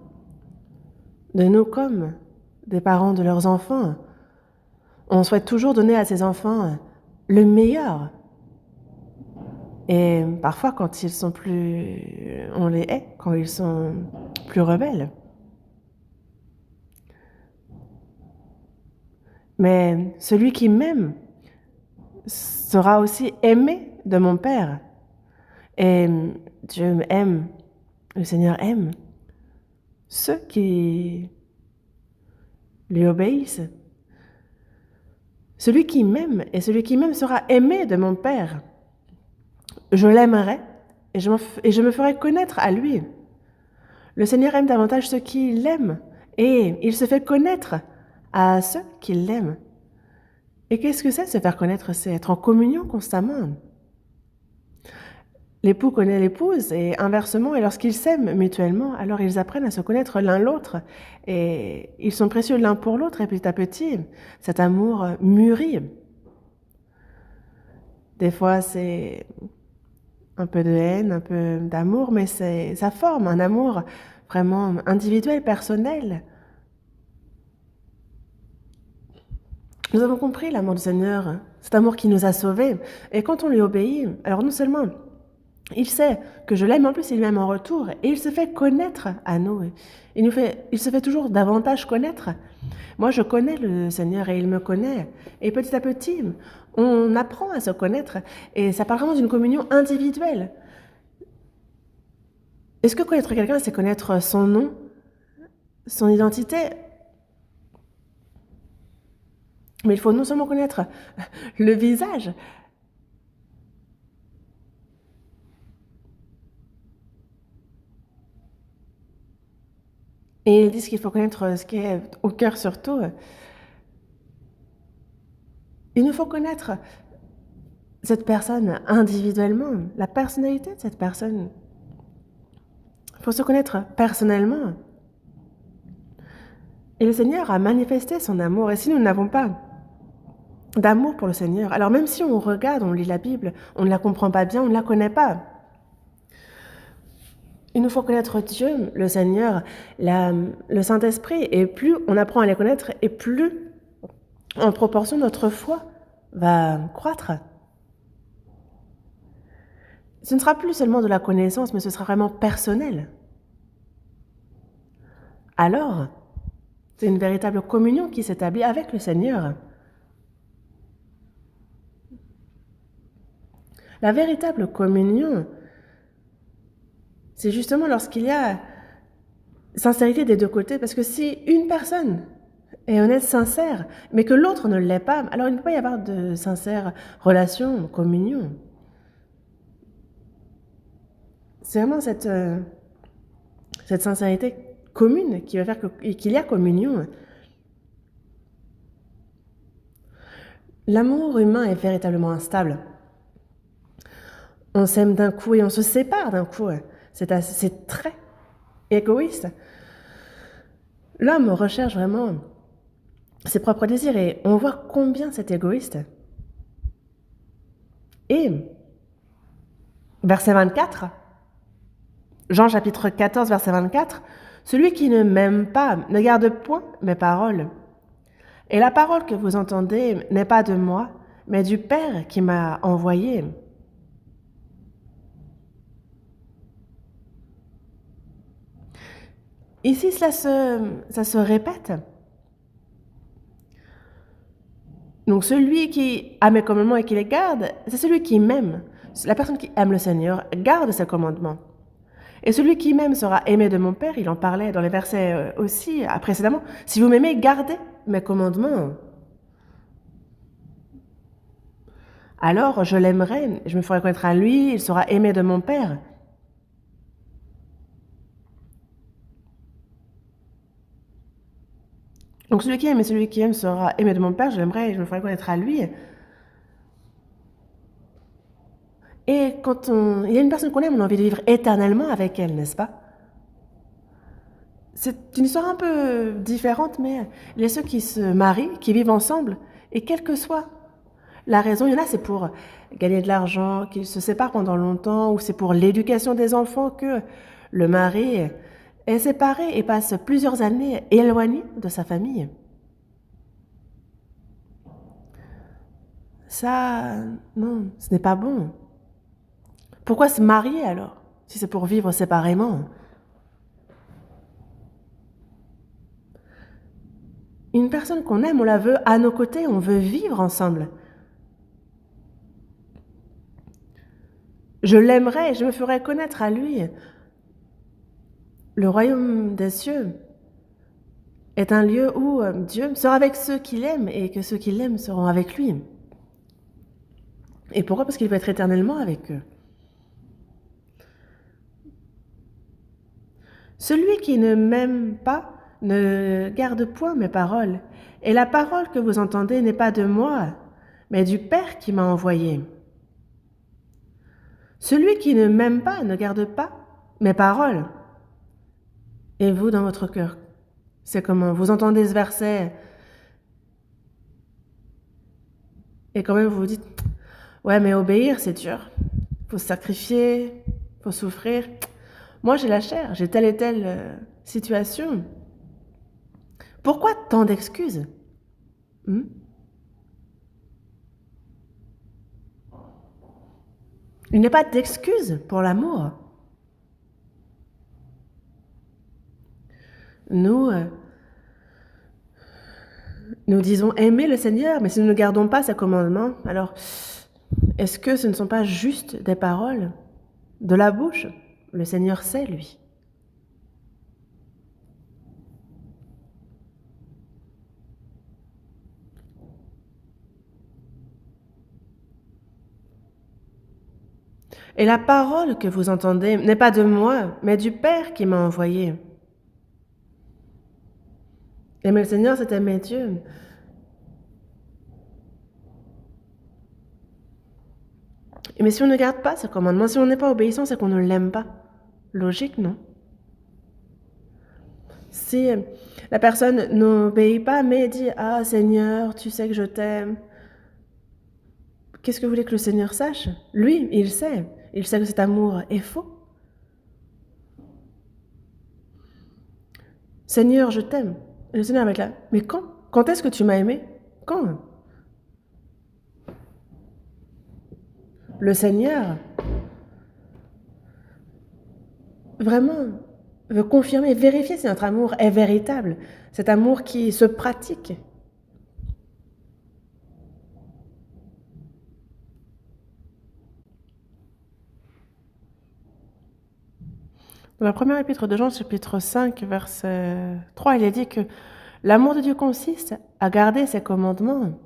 Speaker 1: de nous comme des parents de leurs enfants. On souhaite toujours donner à ses enfants le meilleur. Et parfois, quand ils sont on les hait, quand ils sont plus rebelles. Mais celui qui m'aime sera aussi aimé de mon Père. Et Dieu aime, le Seigneur aime ceux qui lui obéissent. Celui qui m'aime et celui qui m'aime sera aimé de mon Père. je l'aimerai et je me ferai connaître à lui. Le Seigneur aime davantage ceux qui l'aiment et il se fait connaître à ceux qui l'aiment. Et qu'est-ce que c'est se faire connaître? C'est être en communion constamment. L'époux connaît l'épouse et inversement, et lorsqu'ils s'aiment mutuellement, alors ils apprennent à se connaître l'un l'autre et ils sont précieux l'un pour l'autre et petit à petit, cet amour mûrit. Des fois, c'est un peu de haine, un peu d'amour, mais ça forme un amour vraiment individuel, personnel. Nous avons compris l'amour du Seigneur, cet amour qui nous a sauvés. Et quand on lui obéit, alors non seulement il sait que je l'aime, en plus il m'aime en retour, et il se fait connaître à nous. Il se fait toujours davantage connaître. Moi, je connais le Seigneur et il me connaît. Et petit à petit, on apprend à se connaître, et ça parle vraiment d'une communion individuelle. Est-ce que connaître quelqu'un, c'est connaître son nom, son identité? Mais il faut non seulement connaître le visage, et ils disent qu'il faut connaître ce qui est au cœur surtout. Il nous faut connaître cette personne individuellement, la personnalité de cette personne. Il faut se connaître personnellement. Et le Seigneur a manifesté son amour. Et si nous n'avons pas d'amour pour le Seigneur, alors même si on regarde, on lit la Bible, on ne la comprend pas bien, on ne la connaît pas. Il nous faut connaître Dieu, le Seigneur, le Saint-Esprit, et plus on apprend à les connaître, et plus en proportion notre foi va croître. Ce ne sera plus seulement de la connaissance, mais ce sera vraiment personnel. Alors, c'est une véritable communion qui s'établit avec le Seigneur. La véritable communion, c'est justement lorsqu'il y a sincérité des deux côtés, parce que si une personne est honnête, sincère, mais que l'autre ne l'est pas, alors il ne peut pas y avoir de sincère relation, communion. C'est vraiment cette sincérité commune qui va faire qu'il y a communion. L'amour humain est véritablement instable. On s'aime d'un coup et on se sépare d'un coup. C'est très égoïste. L'homme recherche vraiment ses propres désirs et on voit combien c'est égoïste. Et verset 24, Jean chapitre 14, verset 24, « Celui qui ne m'aime pas ne garde point mes paroles. Et la parole que vous entendez n'est pas de moi, mais du Père qui m'a envoyé. » Ici, ça se répète. Donc celui qui a mes commandements et qui les garde, c'est celui qui m'aime. La personne qui aime le Seigneur garde ses commandements. Et celui qui m'aime sera aimé de mon Père. Il en parlait dans les versets aussi précédemment. Si vous m'aimez, gardez mes commandements. Alors je l'aimerai, je me ferai connaître à lui, il sera aimé de mon Père. Donc celui qui aime et celui qui aime sera aimé de mon Père, je l'aimerai et je me ferai connaître à lui. Et quand il y a une personne qu'on aime, on a envie de vivre éternellement avec elle, n'est-ce pas? C'est une histoire un peu différente, mais il y a ceux qui se marient, qui vivent ensemble, et quelle que soit la raison, il y en a, c'est pour gagner de l'argent, qu'ils se séparent pendant longtemps, ou c'est pour l'éducation des enfants que le mari est séparé et passe plusieurs années éloigné de sa famille. Ça, non, ce n'est pas bon. Pourquoi se marier alors, si c'est pour vivre séparément? Une personne qu'on aime, on la veut à nos côtés, on veut vivre ensemble. Je l'aimerai, je me ferai connaître à lui. Le royaume des cieux est un lieu où Dieu sera avec ceux qui l'aiment et que ceux qui l'aiment seront avec lui. Et pourquoi? Parce qu'il va être éternellement avec eux. Celui qui ne m'aime pas ne garde point mes paroles, et la parole que vous entendez n'est pas de moi, mais du Père qui m'a envoyé. Celui qui ne m'aime pas ne garde pas mes paroles. Et vous, dans votre cœur, c'est comment? Vous entendez ce verset et quand même vous vous dites, ouais, mais obéir, c'est dur. Faut se sacrifier, faut souffrir. Moi, j'ai la chair, j'ai telle et telle situation. Pourquoi tant d'excuses? Il n'y a pas d'excuse pour l'amour. Nous disons aimer le Seigneur, mais si nous ne gardons pas ses commandements, alors est-ce que ce ne sont pas juste des paroles de la bouche? Le Seigneur sait, lui. Et la parole que vous entendez n'est pas de moi, mais du Père qui m'a envoyé. Aimer le Seigneur, c'est aimer Dieu. Mais si on ne garde pas ce commandement, si on n'est pas obéissant, c'est qu'on ne l'aime pas. Logique, non? Si la personne n'obéit pas, mais dit « Ah Seigneur, tu sais que je t'aime », qu'est-ce que vous voulez que le Seigneur sache? Lui, il sait que cet amour est faux. Seigneur, je t'aime. Et le Seigneur va être là. Mais quand? Quand est-ce que tu m'as aimé? Quand? Le Seigneur, vraiment, veut confirmer, vérifier si notre amour est véritable. Cet amour qui se pratique. Dans la première épître de Jean, chapitre 5, verset 3, il est dit que l'amour de Dieu consiste à garder ses commandements.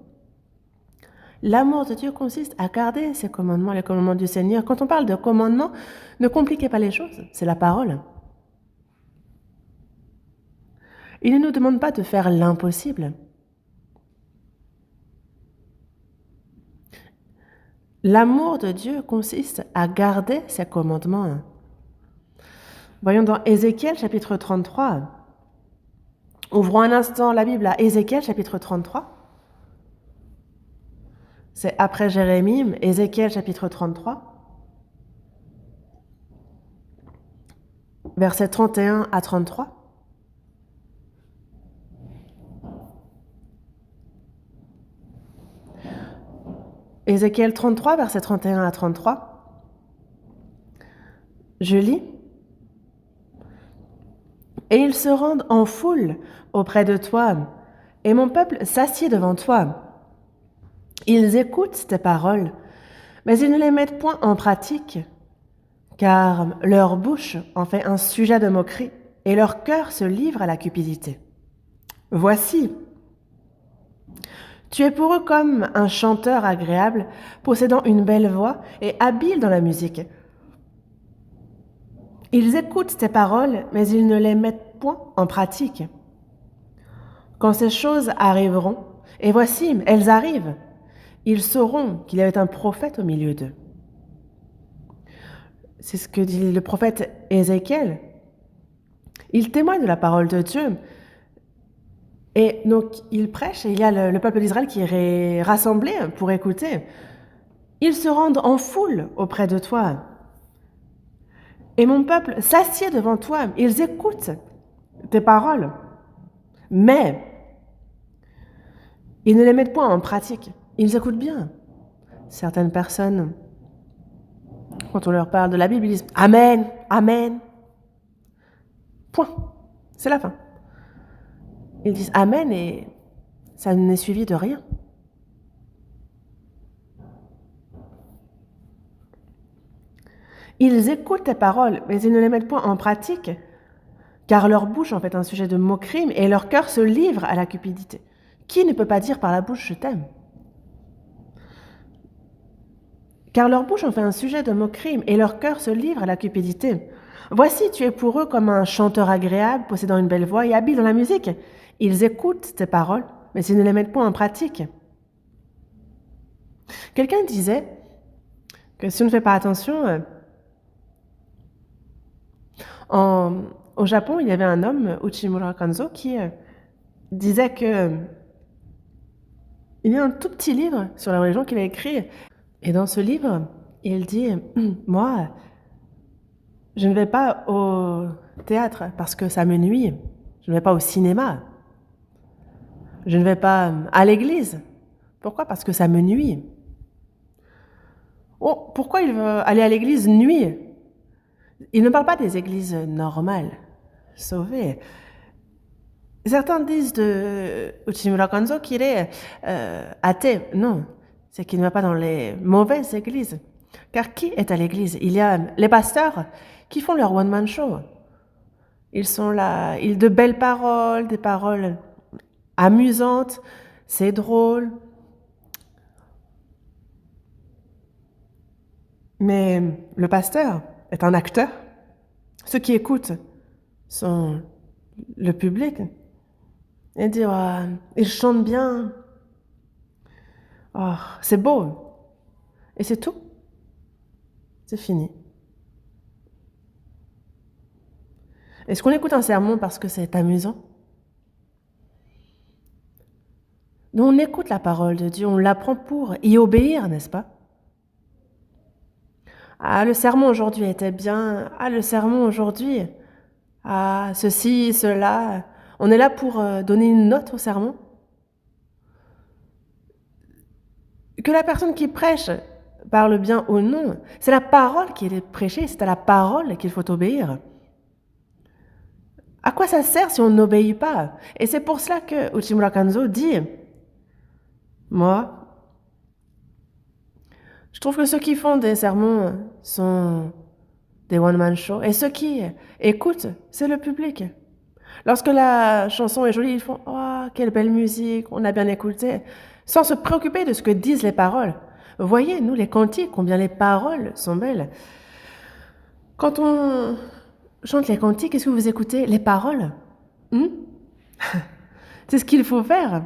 Speaker 1: L'amour de Dieu consiste à garder ses commandements, les commandements du Seigneur. Quand on parle de commandements, ne compliquez pas les choses, c'est la parole. Il ne nous demande pas de faire l'impossible. L'amour de Dieu consiste à garder ses commandements. Voyons dans Ézéchiel chapitre 33. Ouvrons un instant la Bible à Ézéchiel chapitre 33. C'est après Jérémie, Ézéchiel chapitre 33. Versets 31 à 33. Ézéchiel 33, versets 31 à 33. Je lis. Et ils se rendent en foule auprès de toi, et mon peuple s'assied devant toi. Ils écoutent tes paroles, mais ils ne les mettent point en pratique, car leur bouche en fait un sujet de moquerie, et leur cœur se livre à la cupidité. Voici, tu es pour eux comme un chanteur agréable, possédant une belle voix et habile dans la musique. Ils écoutent tes paroles, mais ils ne les mettent point en pratique. Quand ces choses arriveront, et voici, elles arrivent, ils sauront qu'il y avait un prophète au milieu d'eux. C'est ce que dit le prophète Ézéchiel. Il témoigne de la parole de Dieu. Et donc, il prêche, et il y a le peuple d'Israël qui est rassemblé pour écouter. Ils se rendent en foule auprès de toi. Et mon peuple s'assied devant toi. Ils écoutent tes paroles. Mais ils ne les mettent point en pratique. Ils écoutent bien. Certaines personnes, quand on leur parle de la Bible, ils disent « Amen, Amen ». Point. C'est la fin. Ils disent « Amen » et ça n'est suivi de rien. Ils écoutent tes paroles, mais ils ne les mettent point en pratique, car leur bouche en fait un sujet de moquerie et leur cœur se livre à la cupidité. Qui ne peut pas dire par la bouche « je t'aime » ? Car leur bouche en fait un sujet de moquerie et leur cœur se livre à la cupidité. Voici, tu es pour eux comme un chanteur agréable, possédant une belle voix et habile dans la musique. Ils écoutent tes paroles, mais ils ne les mettent pas en pratique. Quelqu'un disait que si on ne fait pas attention, au Japon, il y avait un homme, Uchimura Kanzo, qui disait que il y a un tout petit livre sur la religion qu'il a écrit. Et dans ce livre, il dit, moi, je ne vais pas au théâtre parce que ça me nuit. Je ne vais pas au cinéma. Je ne vais pas à l'église. Pourquoi? Parce que ça me nuit. Oh, pourquoi il veut aller à l'église nuit? Il ne parle pas des églises normales, sauvées. Certains disent de Uchimura Kanzo qu'il est athée. Non, c'est qu'il ne va pas dans les mauvaises églises. Car qui est à l'église? Il y a les pasteurs qui font leur one-man show. Ils sont là, ils de belles paroles, des paroles amusantes, c'est drôle. Mais le pasteur est un acteur. Ceux qui écoutent sont le public. Et dire, il chante bien. Oh, c'est beau. Et c'est tout. C'est fini. Est-ce qu'on écoute un sermon parce que c'est amusant? Nous, on écoute la parole de Dieu, on l'apprend pour y obéir, n'est-ce pas? Ah, le sermon aujourd'hui était bien. Ah, le sermon aujourd'hui. Ah, ceci, cela. On est là pour donner une note au sermon. Que la personne qui prêche parle bien ou non, c'est la parole qui est prêchée, c'est à la parole qu'il faut obéir. À quoi ça sert si on n'obéit pas? Et c'est pour cela que Uchimura Kanzo dit, moi, je trouve que ceux qui font des sermons sont des one-man shows. Et ceux qui écoutent, c'est le public. Lorsque la chanson est jolie, ils font « Oh, quelle belle musique, on a bien écouté », sans se préoccuper de ce que disent les paroles. Voyez, nous, les cantiques, combien les paroles sont belles. Quand on chante les cantiques, est-ce que vous écoutez les paroles? C'est ce qu'il faut faire.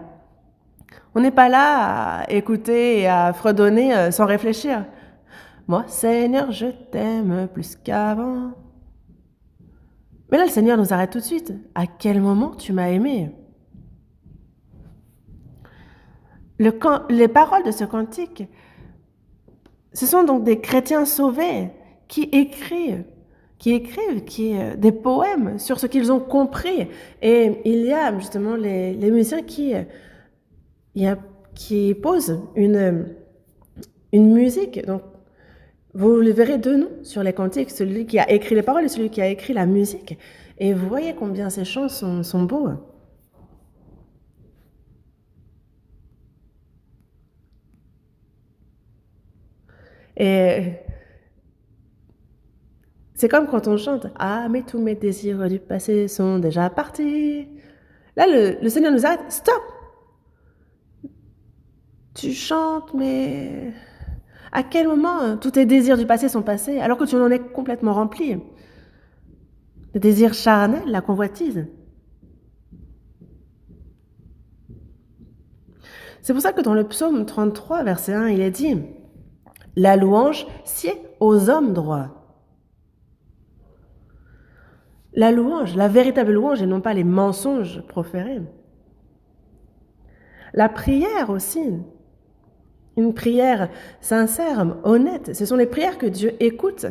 Speaker 1: On n'est pas là à écouter et à fredonner sans réfléchir. Moi, Seigneur, je t'aime plus qu'avant. Mais là, le Seigneur nous arrête tout de suite. À quel moment tu m'as aimé? Les paroles de ce cantique, ce sont donc des chrétiens sauvés qui écrivent des poèmes sur ce qu'ils ont compris. Et il y a justement les musiciens qui posent une musique. Donc, vous le verrez deux noms sur les cantiques, celui qui a écrit les paroles et celui qui a écrit la musique. Et vous voyez combien ces chants sont beaux. Et c'est comme quand on chante « Ah, mais tous mes désirs du passé sont déjà partis ». Là, le Seigneur nous arrête. Stop! Tu chantes, mais à quel moment tous tes désirs du passé sont passés alors que tu en es complètement rempli? Le désir charnel, la convoitise. C'est pour ça que dans le psaume 33, verset 1, il est dit « La louange sied aux hommes droits ». La louange, la véritable louange et non pas les mensonges proférés. La prière aussi, une prière sincère, honnête, ce sont les prières que Dieu écoute.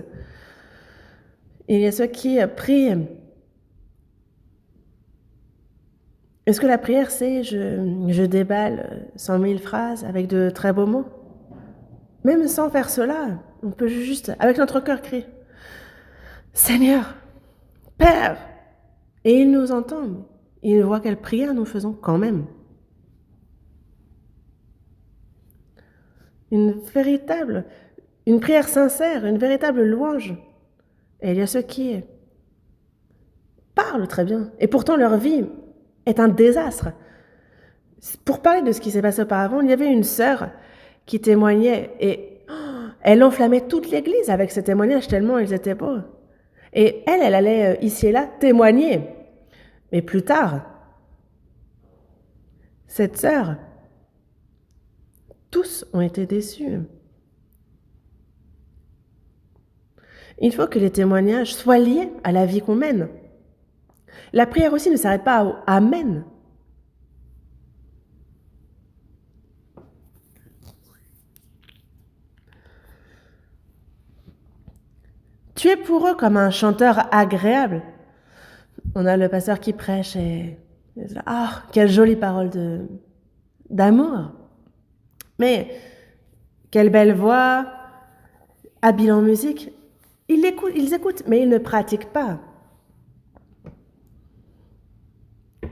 Speaker 1: Et il y a ceux qui prient. Est-ce que la prière, c'est je déballe 100 000 phrases avec de très beaux mots? Même sans faire cela, on peut juste, avec notre cœur, crier « Seigneur, Père !» Et il nous entend. Il voit quelle prière nous faisons quand même. Une prière sincère, une véritable louange. Et il y a ceux qui parlent très bien. Et pourtant, leur vie est un désastre. Pour parler de ce qui s'est passé auparavant, il y avait une sœur qui témoignait et elle enflammait toute l'église avec ses témoignages tellement ils étaient beaux. Et elle allait ici et là témoigner. Mais plus tard, cette sœur, tous ont été déçus. Il faut que les témoignages soient liés à la vie qu'on mène. La prière aussi ne s'arrête pas au Amen. Tu es pour eux comme un chanteur agréable. On a le pasteur qui prêche et ah, quelle jolie parole d'amour. Mais quelle belle voix, habile en musique. Ils écoutent, mais ils ne pratiquent pas.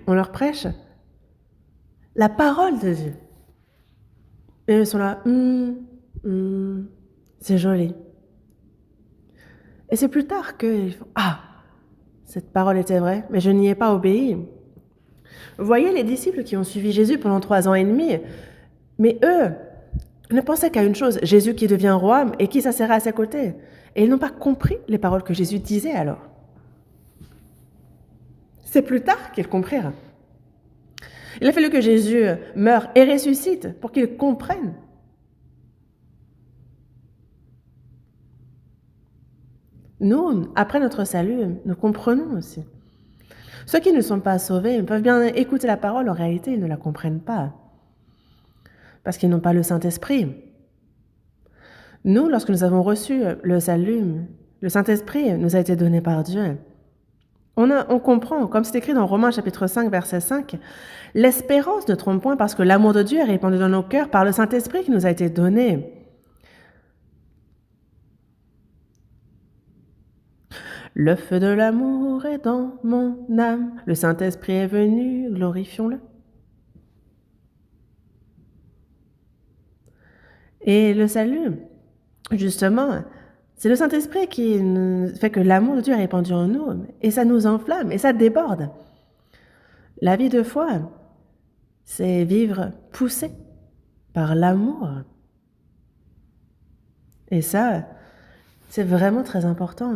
Speaker 1: On leur prêche la parole de Dieu. Et ils sont là, c'est joli. Et c'est plus tard qu'ils font, ah, cette parole était vraie, mais je n'y ai pas obéi. Vous voyez les disciples qui ont suivi Jésus pendant 3 ans et demi, mais eux ne pensaient qu'à une chose, Jésus qui devient roi et qui s'asserra à ses côtés. Et ils n'ont pas compris les paroles que Jésus disait alors. C'est plus tard qu'ils comprirent. Il a fallu que Jésus meure et ressuscite pour qu'ils comprennent. Nous, après notre salut, nous comprenons aussi. Ceux qui ne sont pas sauvés peuvent bien écouter la parole, en réalité, ils ne la comprennent pas. Parce qu'ils n'ont pas le Saint-Esprit. Nous, lorsque nous avons reçu le salut, le Saint-Esprit nous a été donné par Dieu. On comprend, comme c'est écrit dans Romains chapitre 5, verset 5, « L'espérance ne trompe point parce que l'amour de Dieu est répandu dans nos cœurs par le Saint-Esprit qui nous a été donné. » Le feu de l'amour est dans mon âme, le Saint-Esprit est venu, glorifions-le. Et le salut, justement, c'est le Saint-Esprit qui fait que l'amour de Dieu est répandu en nous, et ça nous enflamme, et ça déborde. La vie de foi, c'est vivre poussé par l'amour. Et ça, c'est vraiment très important.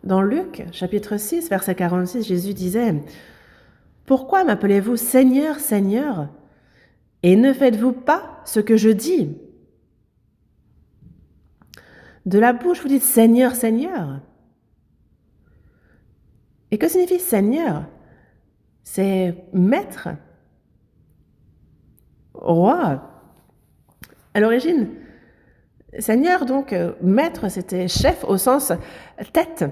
Speaker 1: Dans Luc, chapitre 6, verset 46, Jésus disait « Pourquoi m'appelez-vous Seigneur, Seigneur, et ne faites-vous pas ce que je dis ?» De la bouche, vous dites « Seigneur, Seigneur ». Et que signifie Seigneur? C'est maître, roi. À l'origine, Seigneur, donc, maître, c'était chef au sens tête.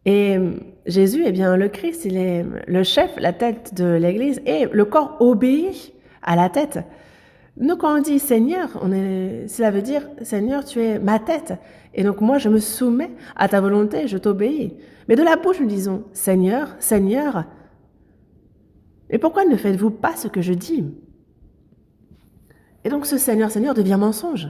Speaker 1: Et Jésus, eh bien, le Christ, il est le chef, la tête de l'Église, et le corps obéit à la tête. Nous, quand on dit Seigneur, cela veut dire Seigneur, tu es ma tête. Et donc moi, je me soumets à ta volonté, je t'obéis. Mais de la bouche, nous disons Seigneur, Seigneur. Et pourquoi ne faites-vous pas ce que je dis? Et donc ce Seigneur, Seigneur devient mensonge.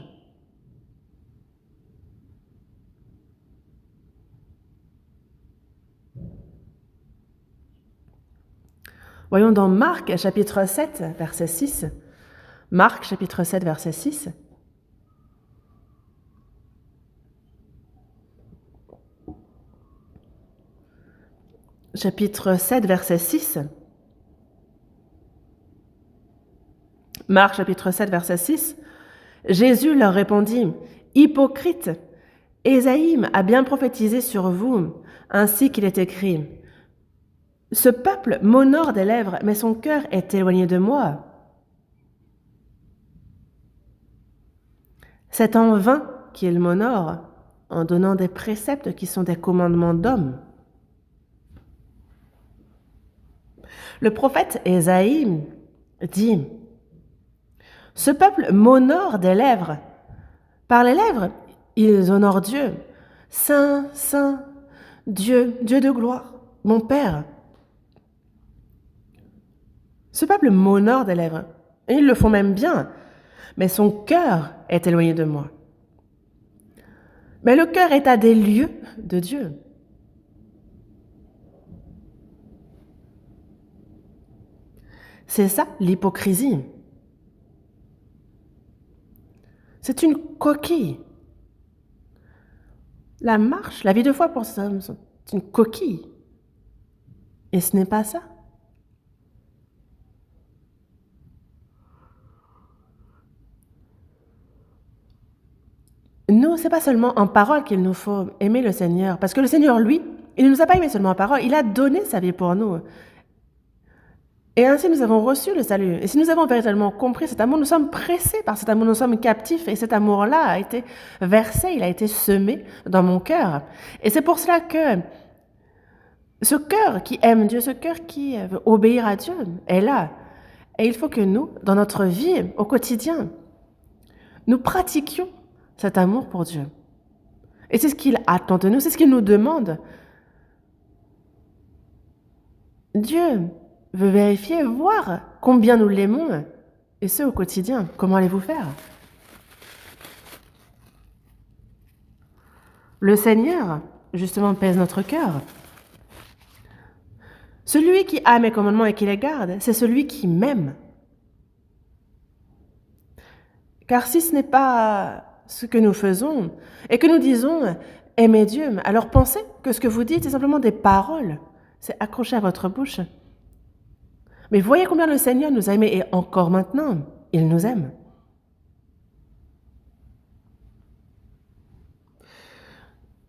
Speaker 1: Voyons dans Marc, chapitre 7, verset 6. Marc, chapitre 7, verset 6. Chapitre 7, verset 6. Marc, chapitre 7, verset 6. Jésus leur répondit, « Hypocrite, Ésaïe a bien prophétisé sur vous, ainsi qu'il est écrit. Ce peuple m'honore des lèvres, mais son cœur est éloigné de moi. C'est en vain qu'il m'honore, en donnant des préceptes qui sont des commandements d'hommes. » Le prophète Ésaïe dit, « Ce peuple m'honore des lèvres. Par les lèvres, ils honorent Dieu. Saint, Saint, Dieu, Dieu de gloire, mon Père. » Ce peuple m'honore des lèvres, et ils le font même bien, mais son cœur est éloigné de moi. Mais le cœur est à des lieues de Dieu. C'est ça l'hypocrisie. C'est une coquille. La marche, la vie de foi pour cet homme, c'est une coquille. Et ce n'est pas ça. Nous, c'est pas seulement en parole qu'il nous faut aimer le Seigneur, parce que le Seigneur, lui, il ne nous a pas aimés seulement en parole, il a donné sa vie pour nous. Et ainsi, nous avons reçu le salut. Et si nous avons véritablement compris cet amour, nous sommes pressés par cet amour, nous sommes captifs. Et cet amour-là a été versé, il a été semé dans mon cœur. Et c'est pour cela que ce cœur qui aime Dieu, ce cœur qui veut obéir à Dieu est là. Et il faut que nous, dans notre vie, au quotidien, nous pratiquions cet amour pour Dieu. Et c'est ce qu'il attend de nous, c'est ce qu'il nous demande. Dieu veut vérifier, voir combien nous l'aimons, et ce au quotidien. Comment allez-vous faire? Le Seigneur, justement, pèse notre cœur. Celui qui a mes commandements et qui les garde, c'est celui qui m'aime. Car si ce n'est pas ce que nous faisons et que nous disons aimer Dieu, alors pensez que ce que vous dites, c'est simplement des paroles. C'est accroché à votre bouche. Mais voyez combien le Seigneur nous a aimés et encore maintenant, il nous aime.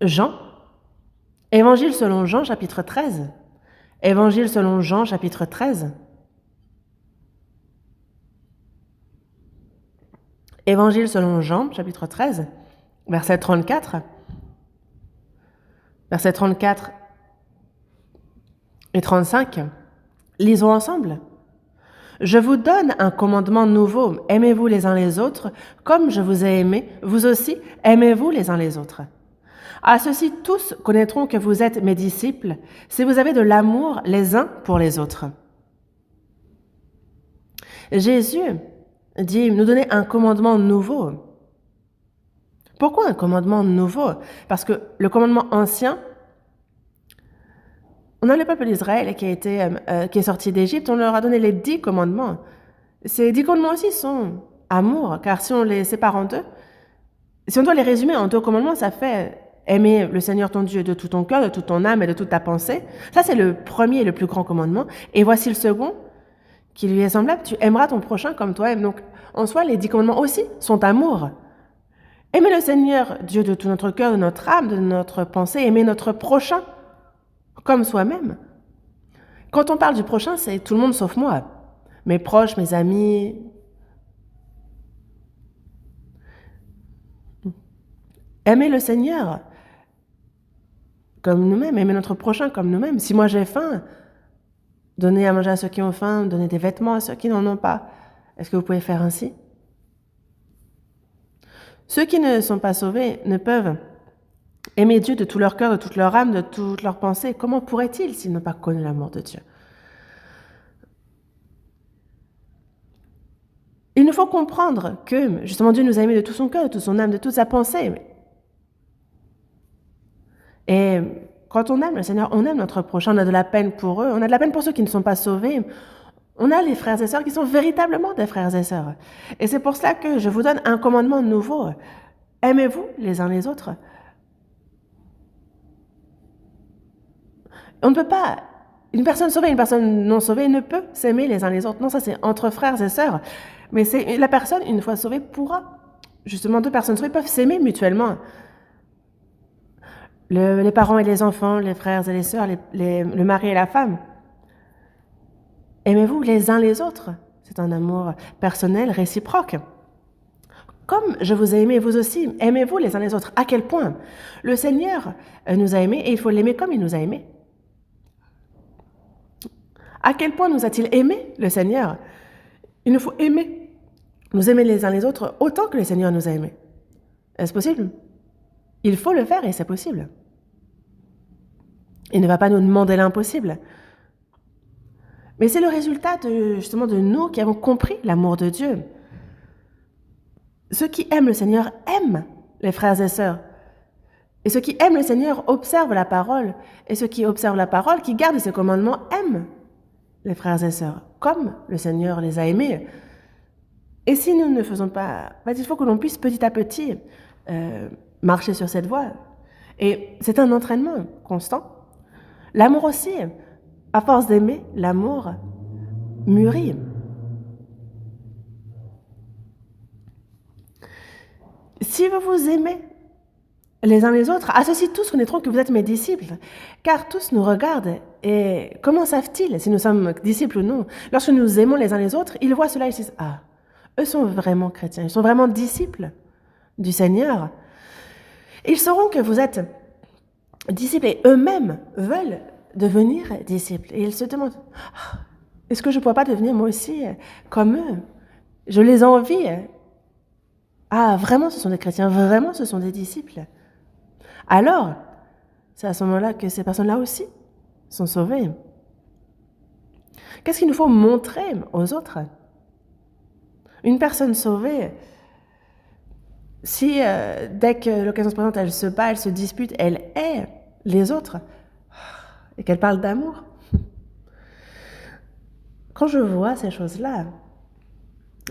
Speaker 1: Jean, Évangile selon Jean, chapitre 13. Évangile selon Jean, chapitre 13. Évangile selon Jean, chapitre 13, verset 34. Verset 34 et 35. Lisons ensemble. Je vous donne un commandement nouveau. Aimez-vous les uns les autres, comme je vous ai aimé. Vous aussi, aimez-vous les uns les autres. À ceux-ci, tous connaîtront que vous êtes mes disciples, si vous avez de l'amour les uns pour les autres. Jésus dit nous donner un commandement nouveau. Pourquoi un commandement nouveau? Parce que le commandement ancien, on a le peuple d'Israël qui est sorti d'Égypte, on leur a donné les 10 commandements. Ces 10 commandements aussi sont amour, car si on les sépare en deux, si on doit les résumer en 2 commandements, ça fait aimer le Seigneur ton Dieu de tout ton cœur, de toute ton âme et de toute ta pensée. Ça, c'est le premier et le plus grand commandement. Et voici le second, qui lui est semblable, tu aimeras ton prochain comme toi-même. Donc, en soi, les 10 commandements aussi sont amour. Aimer le Seigneur Dieu de tout notre cœur, de notre âme, de notre pensée, aimer notre prochain comme soi-même. Quand on parle du prochain, c'est tout le monde sauf moi. Mes proches, mes amis. Aimer le Seigneur comme nous-mêmes, aimer notre prochain comme nous-mêmes. Si moi j'ai faim, donner à manger à ceux qui ont faim, donner des vêtements à ceux qui n'en ont pas. Est-ce que vous pouvez faire ainsi? Ceux qui ne sont pas sauvés ne peuvent aimer Dieu de tout leur cœur, de toute leur âme, de toute leur pensée. Comment pourraient-ils s'ils n'ont pas connu l'amour de Dieu? Il nous faut comprendre que, justement, Dieu nous a aimés de tout son cœur, de toute son âme, de toute sa pensée. Et quand on aime le Seigneur, on aime notre prochain, on a de la peine pour eux, on a de la peine pour ceux qui ne sont pas sauvés. On a les frères et sœurs qui sont véritablement des frères et sœurs. Et c'est pour cela que je vous donne un commandement nouveau. Aimez-vous les uns les autres. On ne peut pas, une personne sauvée et une personne non sauvée ne peut s'aimer les uns les autres. Non, ça c'est entre frères et sœurs. Mais c'est la personne, une fois sauvée, pourra. Justement, 2 personnes sauvées peuvent s'aimer mutuellement. Les parents et les enfants, les frères et les sœurs, le mari et la femme. Aimez-vous les uns les autres. C'est un amour personnel, réciproque. Comme je vous ai aimé, vous aussi, aimez-vous les uns les autres. À quel point? Le Seigneur nous a aimés et il faut l'aimer comme il nous a aimés. À quel point nous a-t-il aimés, le Seigneur? Il nous faut aimer, nous aimer les uns les autres autant que le Seigneur nous a aimés. Est-ce possible? Il faut le faire et c'est possible. Il ne va pas nous demander l'impossible. Mais c'est le résultat justement de nous qui avons compris l'amour de Dieu. Ceux qui aiment le Seigneur aiment les frères et sœurs. Et ceux qui aiment le Seigneur observent la parole. Et ceux qui observent la parole, qui gardent ses commandements, aiment les frères et sœurs, comme le Seigneur les a aimés. Et si nous ne faisons pas, il faut que l'on puisse petit à petit marcher sur cette voie. Et c'est un entraînement constant. L'amour aussi, à force d'aimer, l'amour mûrit. Si vous vous aimez les uns les autres, à ceci tous connaîtront que vous êtes mes disciples, car tous nous regardent. Et comment savent-ils si nous sommes disciples ou non? Lorsque nous aimons les uns les autres, ils voient cela et ils disent « Ah, eux sont vraiment chrétiens, ils sont vraiment disciples du Seigneur. » Ils sauront que vous êtes disciples et eux-mêmes veulent devenir disciples. Et ils se demandent ah, « Est-ce que je ne pourrais pas devenir moi aussi comme eux? Je les envie. » Ah, vraiment, ce sont des chrétiens, vraiment, ce sont des disciples. Alors, c'est à ce moment-là que ces personnes-là aussi sont sauvées. Qu'est-ce qu'il nous faut montrer aux autres? Une personne sauvée, si dès que l'occasion se présente, elle se bat, elle se dispute, elle hait les autres et qu'elle parle d'amour. Quand je vois ces choses-là,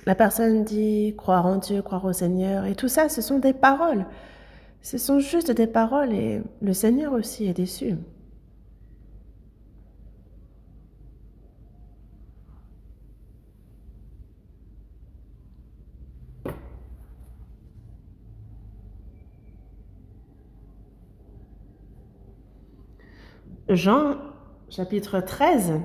Speaker 1: la personne dit croire en Dieu, croire au Seigneur, et tout ça, ce sont des paroles. Ce sont juste des paroles et le Seigneur aussi est déçu. Jean, chapitre 13,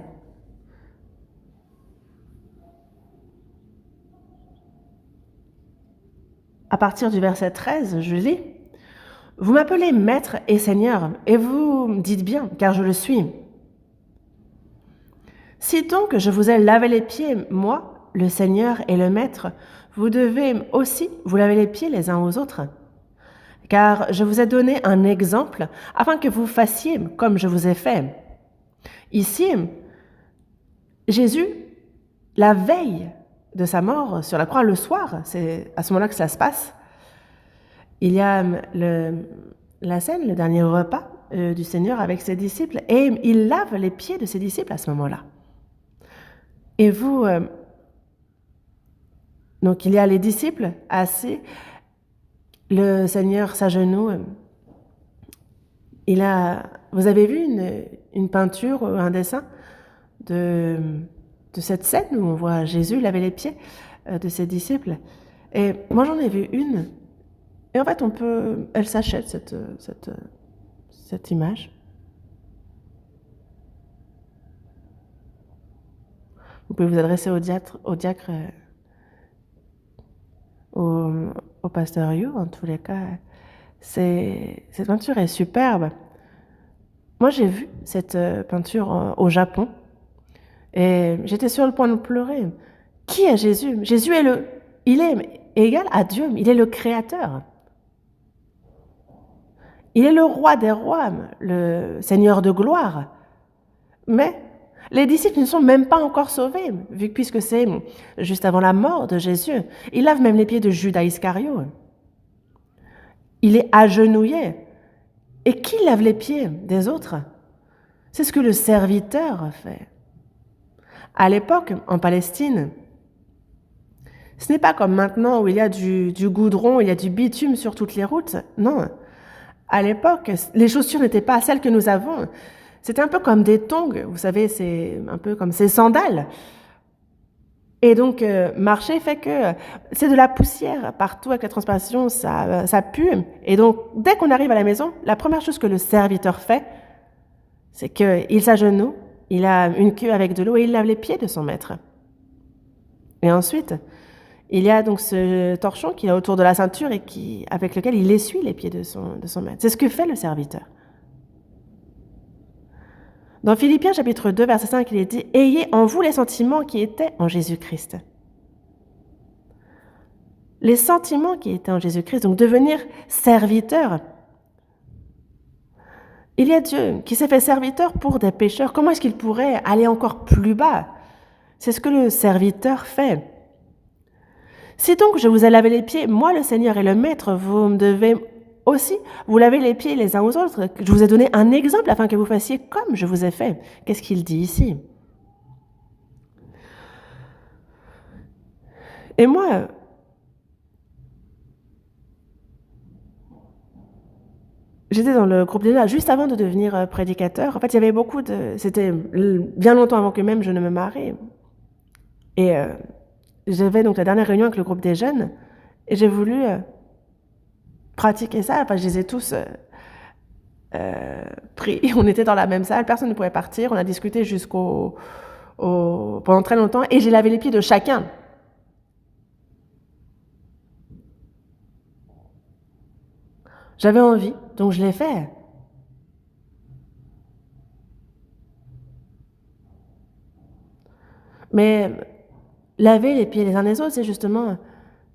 Speaker 1: à partir du verset 13, je lis « Vous m'appelez Maître et Seigneur, et vous dites bien, car je le suis. Si donc je vous ai lavé les pieds, moi, le Seigneur et le Maître, vous devez aussi vous laver les pieds les uns aux autres. Car je vous ai donné un exemple afin que vous fassiez comme je vous ai fait. » Ici, Jésus, la veille de sa mort sur la croix, le soir, c'est à ce moment-là que ça se passe, il y a la scène, le dernier repas du Seigneur avec ses disciples, et il lave les pieds de ses disciples à ce moment-là. Et vous, donc il y a les disciples assis, le Seigneur s'agenouille. Vous avez vu une peinture, un dessin de cette scène où on voit Jésus laver les pieds de ses disciples. Et moi j'en ai vu une. Et en fait, elle s'achète cette image. Vous pouvez vous adresser au diacre, au pasteur Yu, en tous les cas. Cette peinture est superbe. Moi, j'ai vu cette peinture au Japon et j'étais sur le point de pleurer. Qui est Jésus? Jésus il est égal à Dieu, il est le Créateur. Il est le roi des rois, le Seigneur de gloire. Mais les disciples ne sont même pas encore sauvés, puisque c'est juste avant la mort de Jésus. Il lave même les pieds de Judas Iscario. Il est agenouillé. Et qui lave les pieds des autres? C'est ce que le serviteur fait. À l'époque, en Palestine, ce n'est pas comme maintenant où il y a du goudron, il y a du bitume sur toutes les routes. Non. À l'époque, les chaussures n'étaient pas celles que nous avons. C'était un peu comme des tongs, vous savez, c'est un peu comme ces sandales. Et donc, marcher fait que c'est de la poussière partout avec la transpiration, ça pue. Et donc, dès qu'on arrive à la maison, la première chose que le serviteur fait, c'est qu'il s'agenouille, il a une queue avec de l'eau et il lave les pieds de son maître. Et ensuite, il y a donc ce torchon qui est autour de la ceinture et avec lequel il essuie les pieds de son maître. C'est ce que fait le serviteur. Dans Philippiens chapitre 2, verset 5, il est dit « Ayez en vous les sentiments qui étaient en Jésus-Christ. » Les sentiments qui étaient en Jésus-Christ, donc devenir serviteur. Il y a Dieu qui s'est fait serviteur pour des pécheurs. Comment est-ce qu'il pourrait aller encore plus bas? C'est ce que le serviteur fait. Si donc je vous ai lavé les pieds, moi le Seigneur et le Maître, vous me devez aussi vous laver les pieds les uns aux autres. Je vous ai donné un exemple afin que vous fassiez comme je vous ai fait. Qu'est-ce qu'il dit ici? Et moi, j'étais dans le groupe d'élan juste avant de devenir prédicateur. En fait, il y avait beaucoup de... C'était bien longtemps avant que même je ne me marie. Et j'avais donc la dernière réunion avec le groupe des jeunes et j'ai voulu pratiquer ça. Enfin, je les ai tous pris. On était dans la même salle, personne ne pouvait partir. On a discuté pendant très longtemps et j'ai lavé les pieds de chacun. J'avais envie, donc je l'ai fait. Mais laver les pieds les uns les autres, c'est justement